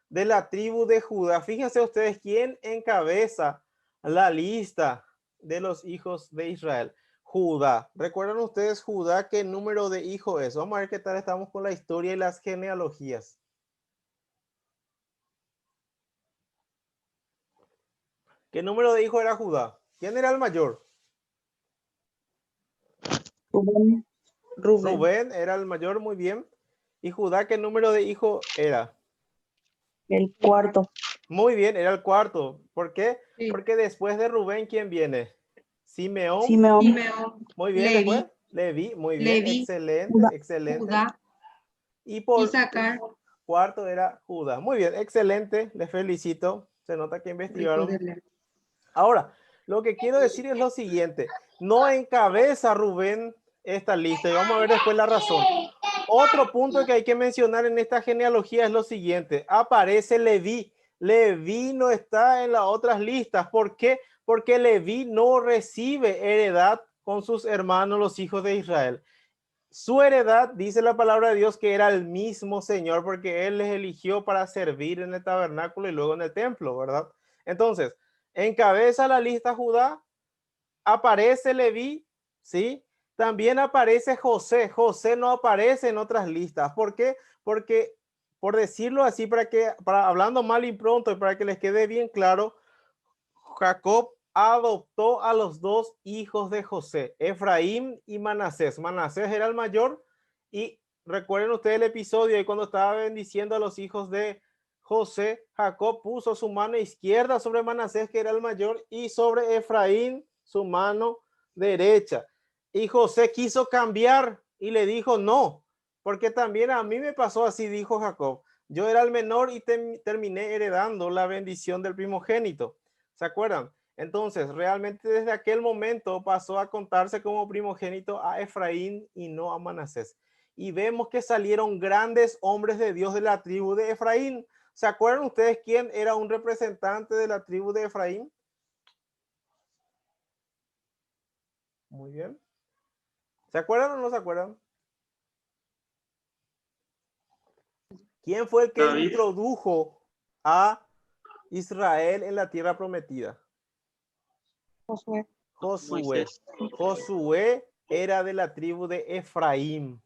De la tribu de Judá, fíjense ustedes quién encabeza la lista de los hijos de Israel. Judá. ¿Recuerdan ustedes Judá qué número de hijo es? Vamos a ver qué tal estamos con la historia y las genealogías. ¿Qué número de hijo era Judá? ¿Quién era el mayor? Rubén. Rubén era el mayor, muy bien. ¿Y Judá qué número de hijo era? El cuarto. Muy bien, era el cuarto. ¿Por qué? Sí. Porque después de Rubén, ¿quién viene? Simeón. Simeón. Simeón, Muy bien, Leví, después. Leví, muy bien, Leví, excelente, Judá. excelente. Judá, Y por Isaacar, cuarto era Judá. Muy bien, excelente, les felicito. Se nota que hijo investigaron. de Leví. Ahora, lo que quiero decir es lo siguiente. No encabeza Rubén esta lista y vamos a ver después la razón. Otro punto que hay que mencionar en esta genealogía es lo siguiente. Aparece Leví. Leví no está en las otras listas. ¿Por qué? Porque Leví no recibe heredad con sus hermanos, los hijos de Israel. Su heredad, dice la palabra de Dios, que era el mismo Señor, porque Él les eligió para servir en el tabernáculo y luego en el templo, ¿verdad? Entonces, encabeza la lista Judá, aparece Leví, ¿sí? También aparece José. José no aparece en otras listas. ¿Por qué? Porque, por decirlo así, hablando mal y pronto y para que les quede bien claro, Jacob adoptó a los dos hijos de José, Efraín y Manasés. Manasés era el mayor y recuerden ustedes el episodio de cuando estaba bendiciendo a los hijos de José, Jacob puso su mano izquierda sobre Manasés, que era el mayor, y sobre Efraín su mano derecha. Y José quiso cambiar y le dijo no, porque también a mí me pasó así, dijo Jacob. Yo era el menor y terminé heredando la bendición del primogénito. ¿Se acuerdan? Entonces, realmente desde aquel momento pasó a contarse como primogénito a Efraín y no a Manasés. Y vemos que salieron grandes hombres de Dios de la tribu de Efraín. ¿Se acuerdan ustedes quién era un representante de la tribu de Efraín? Muy bien. ¿Se acuerdan o no se acuerdan? ¿Quién fue el que David. introdujo a Israel en la tierra prometida? Josué. Josué. Moisés. Josué era de la tribu de Efraín.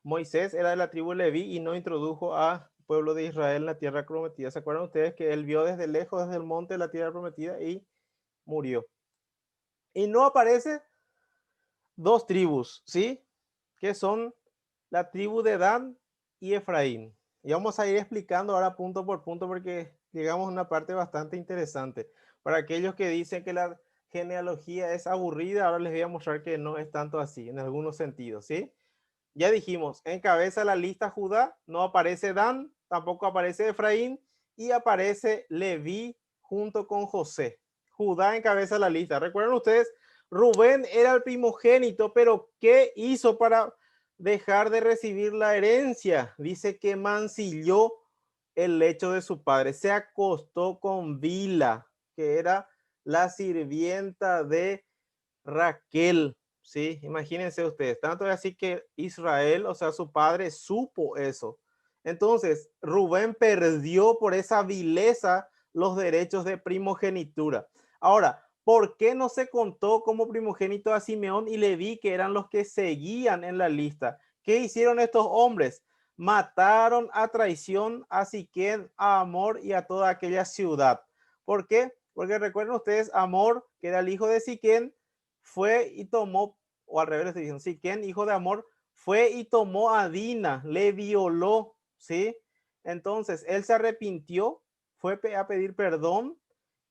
Moisés era de la tribu de Leví y no introdujo al pueblo de Israel en la tierra prometida. ¿Se acuerdan ustedes que él vio desde lejos, desde el monte de la tierra prometida y murió? Y no aparece dos tribus, ¿sí? Que son la tribu de Dan y Efraín. Y vamos a ir explicando ahora punto por punto porque llegamos a una parte bastante interesante. Para aquellos que dicen que la genealogía es aburrida, ahora les voy a mostrar que no es tanto así, en algunos sentidos, ¿sí? Ya dijimos, encabeza la lista Judá, no aparece Dan, tampoco aparece Efraín y aparece Leví junto con José. Judá encabeza la lista. ¿Recuerdan ustedes? Rubén era el primogénito, pero ¿qué hizo para dejar de recibir la herencia. Dice que mancilló el lecho de su padre. Se acostó con Bila, que era la sirvienta de Raquel. ¿Sí? Imagínense ustedes. Tanto es así que Israel, o sea, su padre, supo eso. Entonces, Rubén perdió por esa vileza los derechos de primogenitura. Ahora, ¿por qué no se contó como primogénito a Simeón y Leví, que eran los que seguían en la lista? ¿Qué hicieron estos hombres? Mataron a traición a Siquén, a Amor y a toda aquella ciudad. ¿Por qué? Porque recuerden ustedes, Amor, que era el hijo de Siquén, fue y tomó, o al revés, estoy diciendo, Siquén, hijo de Amor, fue y tomó a Dina, le violó, ¿sí? Entonces, él se arrepintió, fue a pedir perdón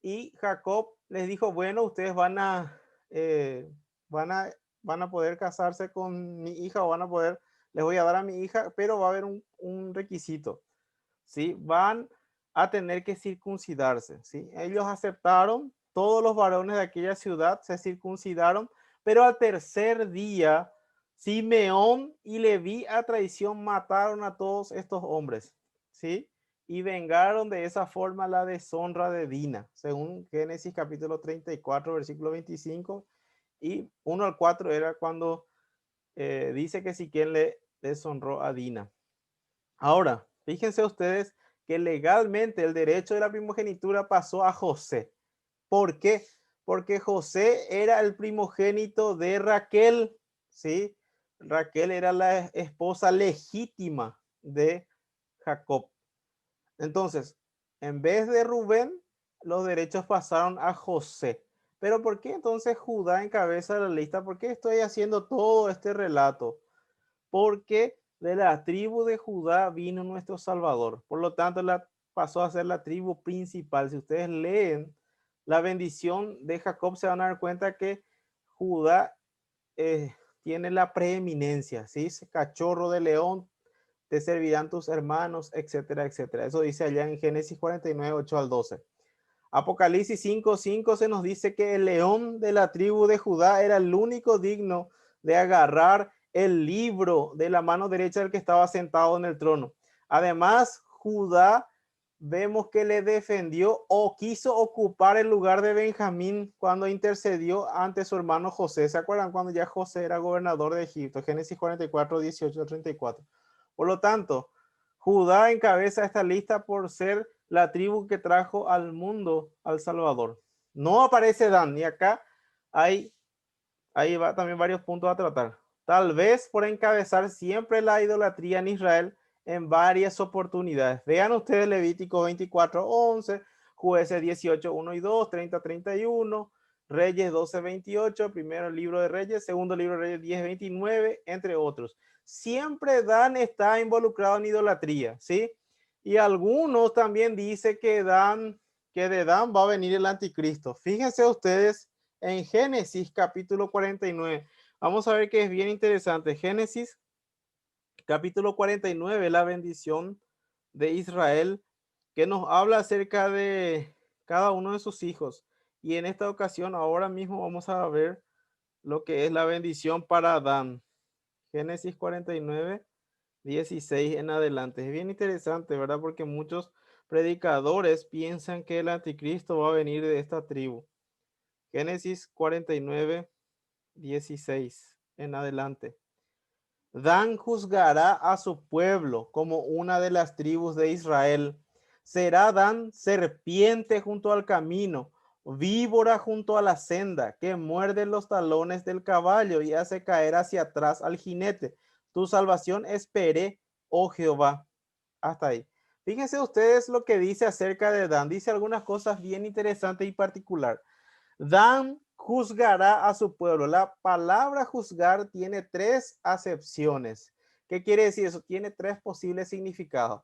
y Jacob les dijo, bueno, ustedes van a poder casarse con mi hija o van a poder, les voy a dar a mi hija, pero va a haber un requisito, ¿sí? Van a tener que circuncidarse, ¿sí? Ellos aceptaron, todos los varones de aquella ciudad se circuncidaron, pero al tercer día, Simeón y Leví a traición mataron a todos estos hombres, ¿sí? Y vengaron de esa forma la deshonra de Dina, según Génesis capítulo 34, versículo 25, y 1 al 4 era cuando dice que Siquén le deshonró a Dina. Ahora, fíjense ustedes que legalmente el derecho de la primogenitura pasó a José. ¿Por qué? Porque José era el primogénito de Raquel, ¿sí? Raquel era la esposa legítima de Jacob. Entonces, en vez de Rubén, los derechos pasaron a José. Pero ¿por qué entonces Judá encabeza la lista? ¿Por qué estoy haciendo todo este relato? Porque de la tribu de Judá vino nuestro Salvador. Por lo tanto, pasó a ser la tribu principal. Si ustedes leen la bendición de Jacob, se van a dar cuenta que Judá tiene la preeminencia, ¿sí? Cachorro de león, te servirán tus hermanos, etcétera, etcétera. Eso dice allá en Génesis 49, 8 al 12. Apocalipsis 5, 5 se nos dice que el león de la tribu de Judá era el único digno de agarrar el libro de la mano derecha del que estaba sentado en el trono. Además, Judá vemos que le defendió o quiso ocupar el lugar de Benjamín cuando intercedió ante su hermano José. ¿Se acuerdan cuando ya José era gobernador de Egipto? Génesis 44, 18 al 34. Por lo tanto, Judá encabeza esta lista por ser la tribu que trajo al mundo al Salvador. No aparece Dan, y acá ahí va también varios puntos a tratar. Tal vez por encabezar siempre la idolatría en Israel en varias oportunidades. Vean ustedes Levítico 24, 11, Jueces 18, 1 y 2, 30, 31, Reyes 12, 28, primero libro de Reyes, segundo libro de Reyes 10, 29, entre otros. Siempre Dan está involucrado en idolatría, ¿sí? Y algunos también dicen que de Dan va a venir el anticristo. Fíjense ustedes en Génesis capítulo 49. Vamos a ver que es bien interesante. Génesis capítulo 49, la bendición de Israel, que nos habla acerca de cada uno de sus hijos. Y en esta ocasión, ahora mismo vamos a ver lo que es la bendición para Adán. Génesis 49, 16 en adelante. Es bien interesante, ¿verdad? Porque muchos predicadores piensan que el anticristo va a venir de esta tribu. Génesis 49, 16 en adelante. Dan juzgará a su pueblo como una de las tribus de Israel. Será Dan serpiente junto al camino, víbora junto a la senda, que muerde los talones del caballo y hace caer hacia atrás al jinete. Tu salvación esperé, oh Jehová. Hasta ahí. Fíjense ustedes lo que dice acerca de Dan. Dice algunas cosas bien interesantes y particular. Dan juzgará a su pueblo. La palabra juzgar tiene tres acepciones. ¿Qué quiere decir eso? Tiene tres posibles significados.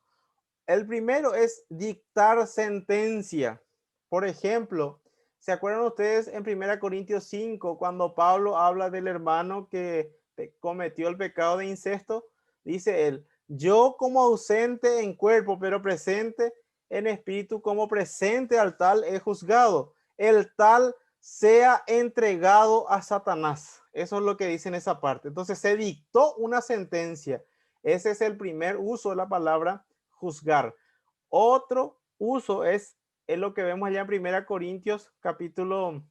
El primero es dictar sentencia. Por ejemplo, ¿se acuerdan ustedes en 1 Corintios 5 cuando Pablo habla del hermano que cometió el pecado de incesto? Dice él, yo como ausente en cuerpo, pero presente en espíritu, como presente al tal he juzgado. El tal sea entregado a Satanás. Eso es lo que dice en esa parte. Entonces se dictó una sentencia. Ese es el primer uso de la palabra juzgar. Otro uso es lo que vemos allá en 1 Corintios capítulo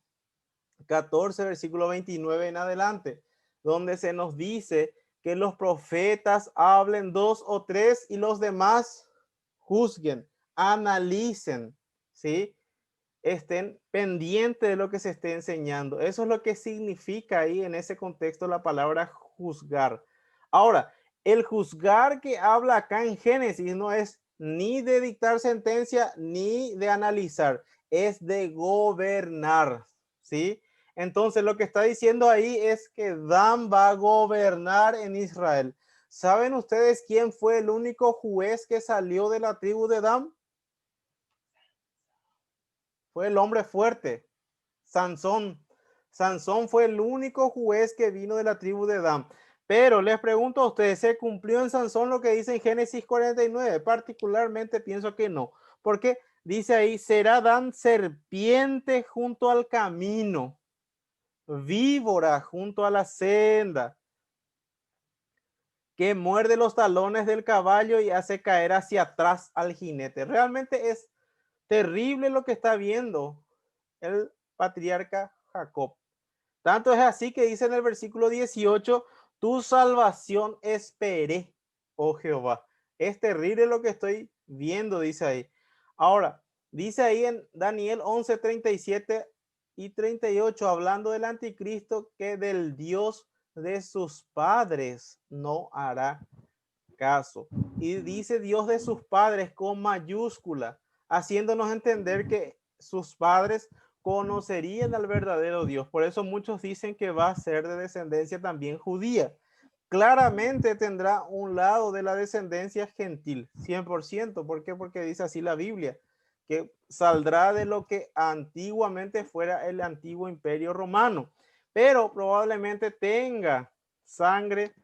14, versículo 29 en adelante, donde se nos dice que los profetas hablen 2 o 3 y los demás juzguen, analicen, ¿sí? Estén pendientes de lo que se esté enseñando. Eso es lo que significa ahí en ese contexto la palabra juzgar. Ahora, el juzgar que habla acá en Génesis no es ni de dictar sentencia ni de analizar, es de gobernar, ¿sí? Entonces lo que está diciendo ahí es que Dan va a gobernar en Israel. ¿Saben ustedes quién fue el único juez que salió de la tribu de Dan? Fue el hombre fuerte, Sansón. Sansón fue el único juez que vino de la tribu de Dan. Pero les pregunto a ustedes, ¿se cumplió en Sansón lo que dice en Génesis 49? Particularmente pienso que no, porque dice ahí, será Dan serpiente junto al camino, víbora junto a la senda, que muerde los talones del caballo y hace caer hacia atrás al jinete. Realmente es terrible lo que está viendo el patriarca Jacob. Tanto es así que dice en el versículo 18, tu salvación esperé, oh Jehová. Es terrible lo que estoy viendo, dice ahí. Ahora, dice ahí en Daniel 11, 37 y 38, hablando del anticristo, que del Dios de sus padres no hará caso. Y dice Dios de sus padres con mayúscula, haciéndonos entender que sus padres conocerían al verdadero Dios. Por eso muchos dicen que va a ser de descendencia también judía. Claramente tendrá un lado de la descendencia gentil, 100%. ¿Por qué? Porque dice así la Biblia, que saldrá de lo que antiguamente fuera el antiguo imperio romano, pero probablemente tenga sangre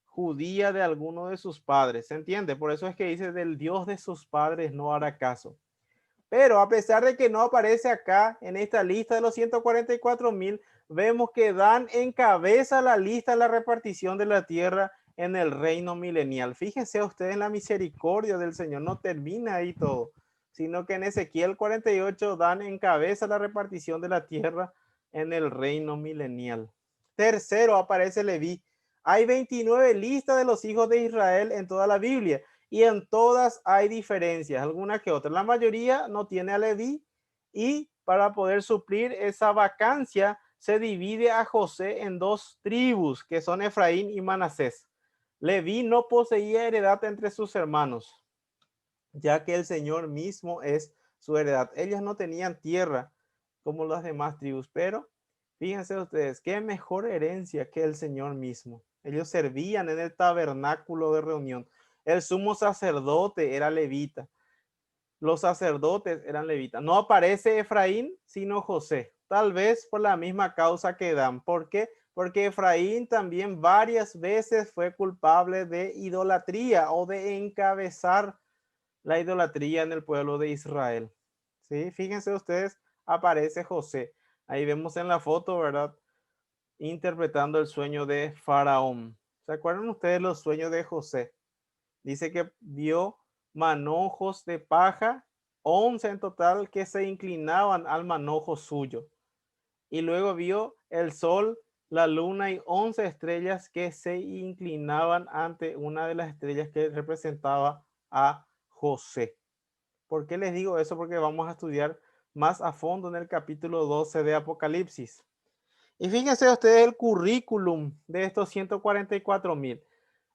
judía de alguno de sus padres. ¿Se entiende? Por eso es que dice del Dios de sus padres no hará caso. Pero a pesar de que no aparece acá en esta lista de los 144,000, vemos que Dan encabeza la lista de la repartición de la tierra en el reino milenial. Fíjense ustedes en la misericordia del Señor, no termina ahí todo, sino que en Ezequiel 48 Dan encabeza la repartición de la tierra en el reino milenial. Tercero aparece Leví. Hay 29 listas de los hijos de Israel en toda la Biblia y en todas hay diferencias, algunas que otras. La mayoría no tiene a Leví y para poder suplir esa vacancia se divide a José en dos tribus que son Efraín y Manasés. Leví no poseía heredad entre sus hermanos, ya que el Señor mismo es su heredad. Ellos no tenían tierra como las demás tribus, pero fíjense ustedes, qué mejor herencia que el Señor mismo. Ellos servían en el tabernáculo de reunión. El sumo sacerdote era levita. Los sacerdotes eran levitas. No aparece Efraín, sino José. Tal vez por la misma causa que Dan. ¿Por qué? Porque Efraín también varias veces fue culpable de idolatría o de encabezar la idolatría en el pueblo de Israel. ¿Sí? Fíjense ustedes, aparece José. Ahí vemos en la foto, ¿verdad? Interpretando el sueño de Faraón. ¿Se acuerdan ustedes los sueños de José? Dice que vio manojos de paja, 11 en total, que se inclinaban al manojo suyo. Y luego vio el sol, la luna y 11 estrellas que se inclinaban ante una de las estrellas que representaba a José. ¿Por qué les digo eso? Porque vamos a estudiar más a fondo en el capítulo 12 de Apocalipsis. Y fíjense ustedes el currículum de estos 144,000.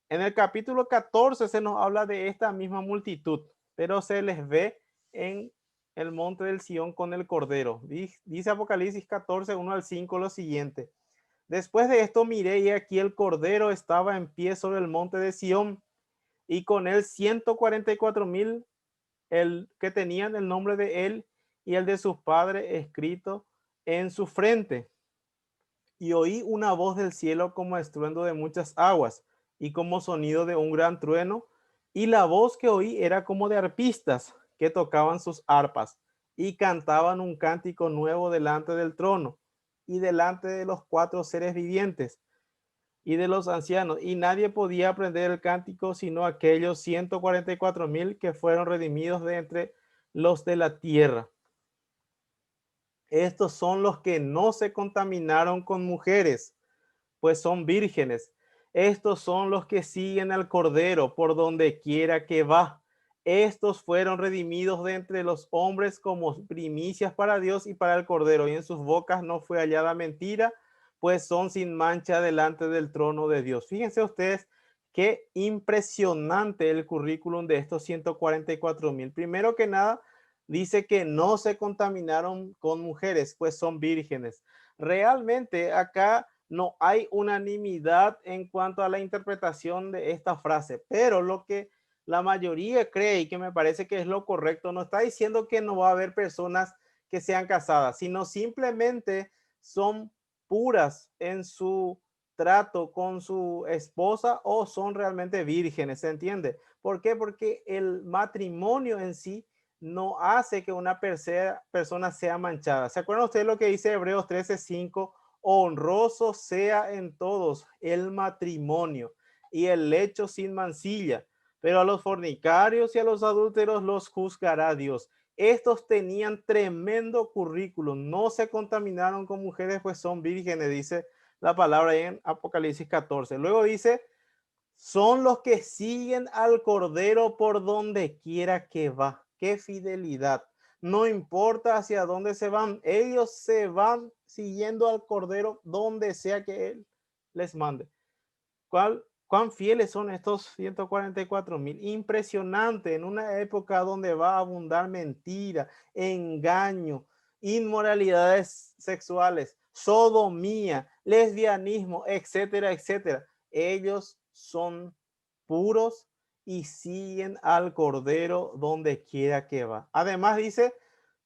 En el capítulo 14 se nos habla de esta misma multitud, pero se les ve en el monte del Sión con el Cordero. Dice Apocalipsis 14, 1 al 5 lo siguiente. Después de esto miré y aquí el Cordero estaba en pie sobre el monte de Sión y con él 144,000 el que tenían el nombre de él y el de sus padres escrito en su frente. Y oí una voz del cielo como estruendo de muchas aguas y como sonido de un gran trueno, y la voz que oí era como de arpistas que tocaban sus arpas. y cantaban un cántico nuevo delante del trono y delante de los 4 seres vivientes y de los ancianos, y nadie podía aprender el cántico sino aquellos 144,000 que fueron redimidos de entre los de la tierra. Estos son los que no se contaminaron con mujeres, pues son vírgenes. Estos son los que siguen al Cordero por donde quiera que va. Estos fueron redimidos de entre los hombres como primicias para Dios y para el Cordero, y en sus bocas no fue hallada mentira, pues son sin mancha delante del trono de Dios. Fíjense ustedes qué impresionante el currículum de estos 144,000. Primero que nada, dice que no se contaminaron con mujeres, pues son vírgenes. Realmente acá no hay unanimidad en cuanto a la interpretación de esta frase, pero lo que la mayoría cree y que me parece que es lo correcto, no está diciendo que no va a haber personas que sean casadas, sino simplemente son puras en su trato con su esposa o son realmente vírgenes, ¿se entiende? ¿Por qué? Porque el matrimonio en sí no hace que una persona sea manchada. ¿Se acuerdan ustedes lo que dice Hebreos 13:5? Honroso sea en todos el matrimonio y el lecho sin mancilla, pero a los fornicarios y a los adúlteros los juzgará Dios. Estos tenían tremendo currículum, no se contaminaron con mujeres, pues son vírgenes, dice la palabra en Apocalipsis 14. Luego dice, son los que siguen al Cordero por donde quiera que va. Qué fidelidad. No importa hacia dónde se van, ellos se van siguiendo al Cordero donde sea que Él les mande. ¿Cuán fieles son estos 144,000? Impresionante en una época donde va a abundar mentira, engaño, inmoralidades sexuales, sodomía, lesbianismo, etcétera, etcétera. Ellos son puros y siguen al Cordero donde quiera que va. Además dice,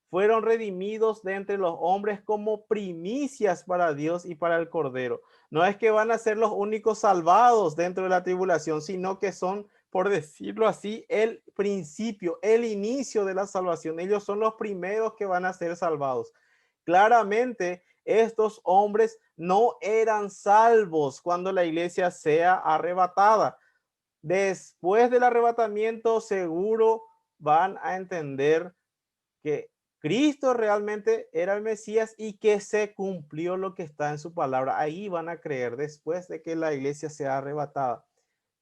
fueron redimidos de entre los hombres como primicias para Dios y para el Cordero. No es que van a ser los únicos salvados dentro de la tribulación, sino que son, por decirlo así, el principio, el inicio de la salvación. Ellos son los primeros que van a ser salvados. Claramente, estos hombres no eran salvos cuando la iglesia sea arrebatada. Después del arrebatamiento, seguro van a entender que Cristo realmente era el Mesías y que se cumplió lo que está en su palabra. Ahí van a creer después de que la iglesia sea arrebatada.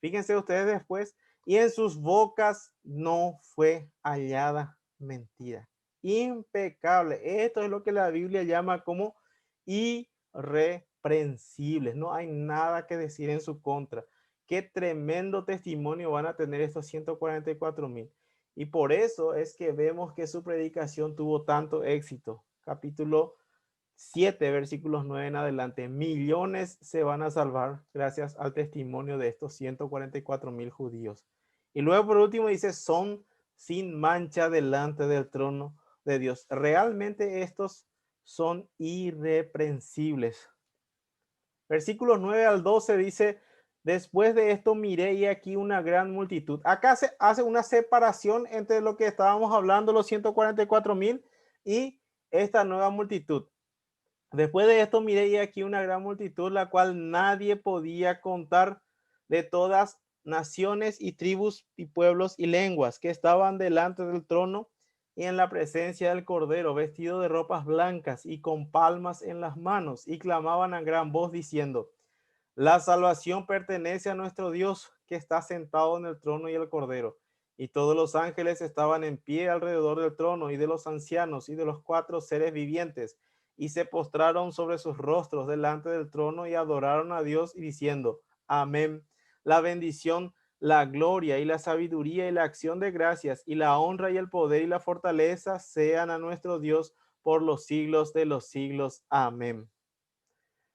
Fíjense ustedes después, y en sus bocas no fue hallada mentira. Impecable. Esto es lo que la Biblia llama como irreprensibles. No hay nada que decir en su contra. Qué tremendo testimonio van a tener estos 144,000. Y por eso es que vemos que su predicación tuvo tanto éxito. Capítulo 7, versículos 9 en adelante. Millones se van a salvar gracias al testimonio de estos 144,000 judíos. Y luego por último dice, son sin mancha delante del trono de Dios. Realmente estos son irreprensibles. Versículos 9 al 12 dice, después de esto miré y aquí una gran multitud. Acá se hace una separación entre lo que estábamos hablando, los 144,000 y esta nueva multitud. Después de esto miré y aquí una gran multitud, la cual nadie podía contar, de todas naciones y tribus y pueblos y lenguas, que estaban delante del trono y en la presencia del Cordero, vestido de ropas blancas y con palmas en las manos, y clamaban a gran voz diciendo, la salvación pertenece a nuestro Dios, que está sentado en el trono y el Cordero. Y todos los ángeles estaban en pie alrededor del trono y de los ancianos y de los 4 seres vivientes, y se postraron sobre sus rostros delante del trono y adoraron a Dios y diciendo, amén. La bendición, la gloria y la sabiduría y la acción de gracias y la honra y el poder y la fortaleza sean a nuestro Dios por los siglos de los siglos. Amén.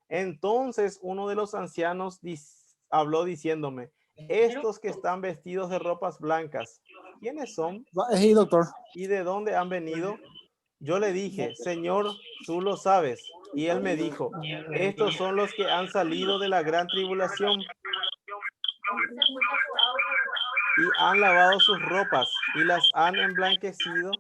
Entonces uno de los ancianos habló diciéndome, estos que están vestidos de ropas blancas, ¿quiénes son? Sí, doctor. ¿Y de dónde han venido? Yo le dije, Señor, tú lo sabes. Y él me dijo, estos son los que han salido de la gran tribulación y han lavado sus ropas y las han emblanquecido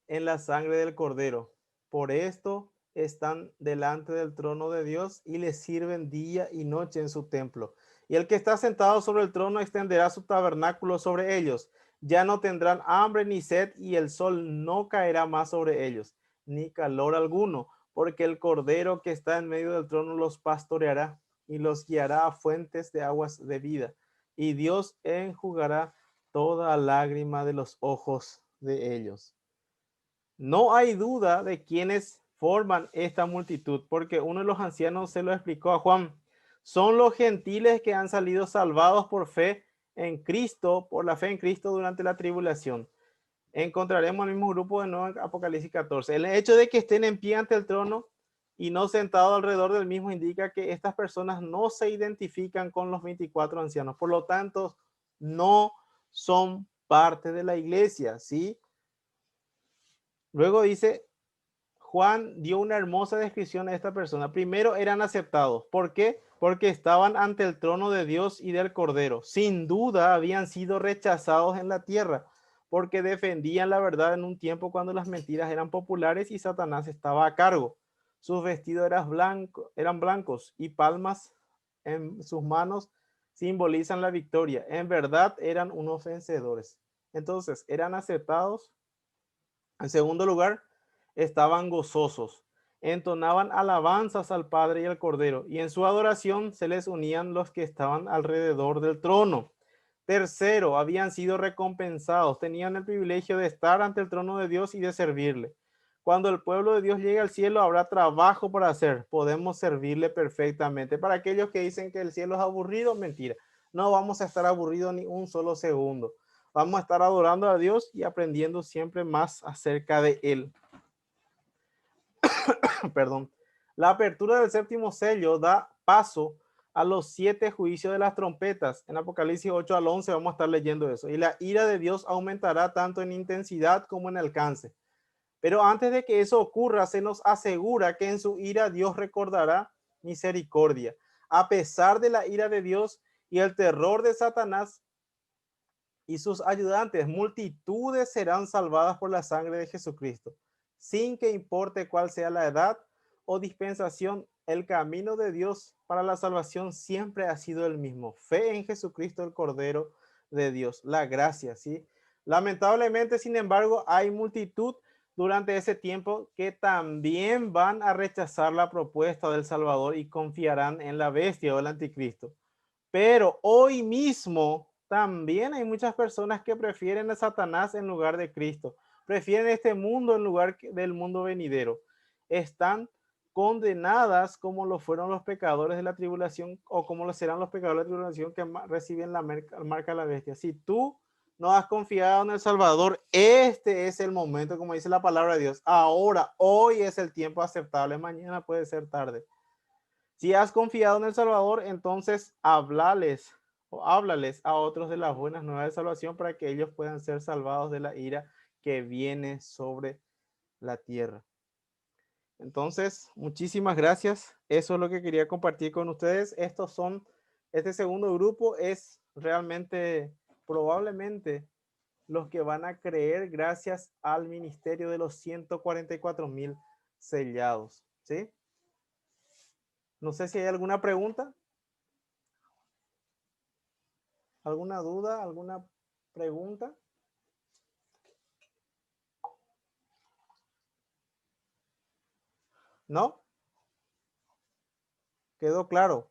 en la sangre del Cordero. Por esto están delante del trono de Dios y le sirven día y noche en su templo. Y el que está sentado sobre el trono extenderá su tabernáculo sobre ellos. Ya no tendrán hambre ni sed, y el sol no caerá más sobre ellos, ni calor alguno, porque el Cordero que está en medio del trono los pastoreará y los guiará a fuentes de aguas de vida. Y Dios enjugará toda lágrima de los ojos de ellos. No hay duda de quiénes forman esta multitud, porque uno de los ancianos se lo explicó a Juan. Son los gentiles que han salido salvados por fe en Cristo, por la fe en Cristo durante la tribulación. Encontraremos el mismo grupo de nuevo en Apocalipsis 14. El hecho de que estén en pie ante el trono y no sentados alrededor del mismo indica que estas personas no se identifican con los 24 ancianos. Por lo tanto, no son parte de la iglesia, ¿sí? Luego dice, Juan dio una hermosa descripción a esta persona. Primero eran aceptados. ¿Por qué? Porque estaban ante el trono de Dios y del Cordero. Sin duda habían sido rechazados en la tierra, porque defendían la verdad en un tiempo cuando las mentiras eran populares y Satanás estaba a cargo. Sus vestidos eran blancos y palmas en sus manos simbolizan la victoria. En verdad eran unos vencedores. Entonces, eran aceptados. En segundo lugar, estaban gozosos, entonaban alabanzas al Padre y al Cordero, y en su adoración se les unían los que estaban alrededor del trono. Tercero, habían sido recompensados, tenían el privilegio de estar ante el trono de Dios y de servirle. Cuando el pueblo de Dios llegue al cielo, habrá trabajo para hacer. Podemos servirle perfectamente. Para aquellos que dicen que el cielo es aburrido, mentira. No vamos a estar aburridos ni un solo segundo. Vamos a estar adorando a Dios y aprendiendo siempre más acerca de Él. Perdón. La apertura del séptimo sello da paso a los 7 juicios de las trompetas. En Apocalipsis 8 al 11 vamos a estar leyendo eso. Y la ira de Dios aumentará tanto en intensidad como en alcance. Pero antes de que eso ocurra, se nos asegura que en su ira Dios recordará misericordia. A pesar de la ira de Dios y el terror de Satanás y sus ayudantes, multitudes serán salvadas por la sangre de Jesucristo. Sin que importe cuál sea la edad o dispensación, el camino de Dios para la salvación siempre ha sido el mismo. Fe en Jesucristo, el Cordero de Dios. La gracia, ¿sí? Lamentablemente, sin embargo, hay multitud durante ese tiempo que también van a rechazar la propuesta del Salvador y confiarán en la bestia o el anticristo. Pero hoy mismo también hay muchas personas que prefieren a Satanás en lugar de Cristo. Prefieren este mundo en lugar del mundo venidero. Están condenadas como lo fueron los pecadores de la tribulación, o como lo serán los pecadores de la tribulación que reciben la marca de la bestia. Si tú no has confiado en el Salvador, este es el momento, como dice la palabra de Dios. Ahora, hoy es el tiempo aceptable, mañana puede ser tarde. Si has confiado en el Salvador, entonces háblales a otros de las buenas nuevas de salvación para que ellos puedan ser salvados de la ira que viene sobre la tierra. Entonces, muchísimas gracias. Eso es lo que quería compartir con ustedes. Este segundo grupo es realmente, probablemente, los que van a creer gracias al ministerio de los 144,000 sellados, ¿sí? No sé si hay alguna pregunta. ¿Alguna duda? ¿Alguna pregunta? ¿No? ¿Quedó claro?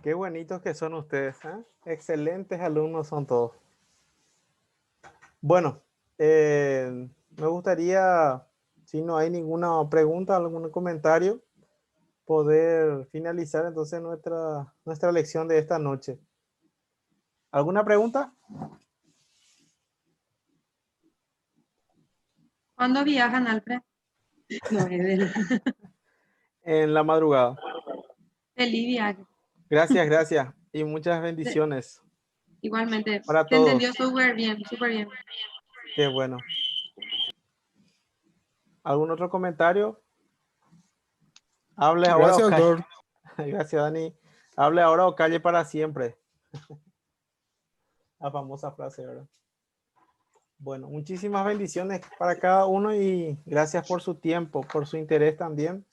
Qué bonitos que son ustedes, ¿eh? Excelentes alumnos son todos. Bueno, me gustaría, si no hay ninguna pregunta, algún comentario, poder finalizar entonces nuestra lección de esta noche. ¿Alguna pregunta? ¿Cuándo viajan, Alfred? No, En la madrugada. feliz viaje. Gracias, gracias. Y muchas bendiciones Igualmente. para Se todos. entendió súper bien, súper bien. Qué bueno. ¿Algún otro comentario? Hable ahora. Gracias, o calle. doctor. Gracias, Dani. Hable ahora o calle para siempre. La famosa frase, ¿verdad? Bueno, muchísimas bendiciones para cada uno y gracias por su tiempo, por su interés también.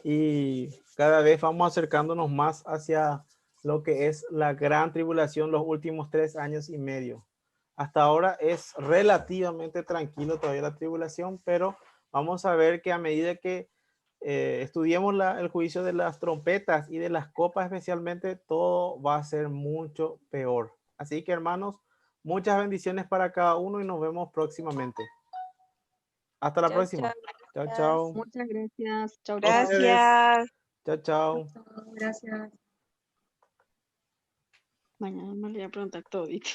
Y cada vez vamos acercándonos más hacia lo que es la gran tribulación los últimos 3 años y medio. Hasta ahora es relativamente tranquilo todavía la tribulación, pero vamos a ver que a medida que estudiemos el juicio de las trompetas y de las copas especialmente, todo va a ser mucho peor. Así que hermanos, muchas bendiciones para cada uno y nos vemos próximamente. Hasta la próxima. Chao, chao. Muchas gracias. Chao. Gracias. Chao, chao. Gracias. Mañana me voy a preguntar todito.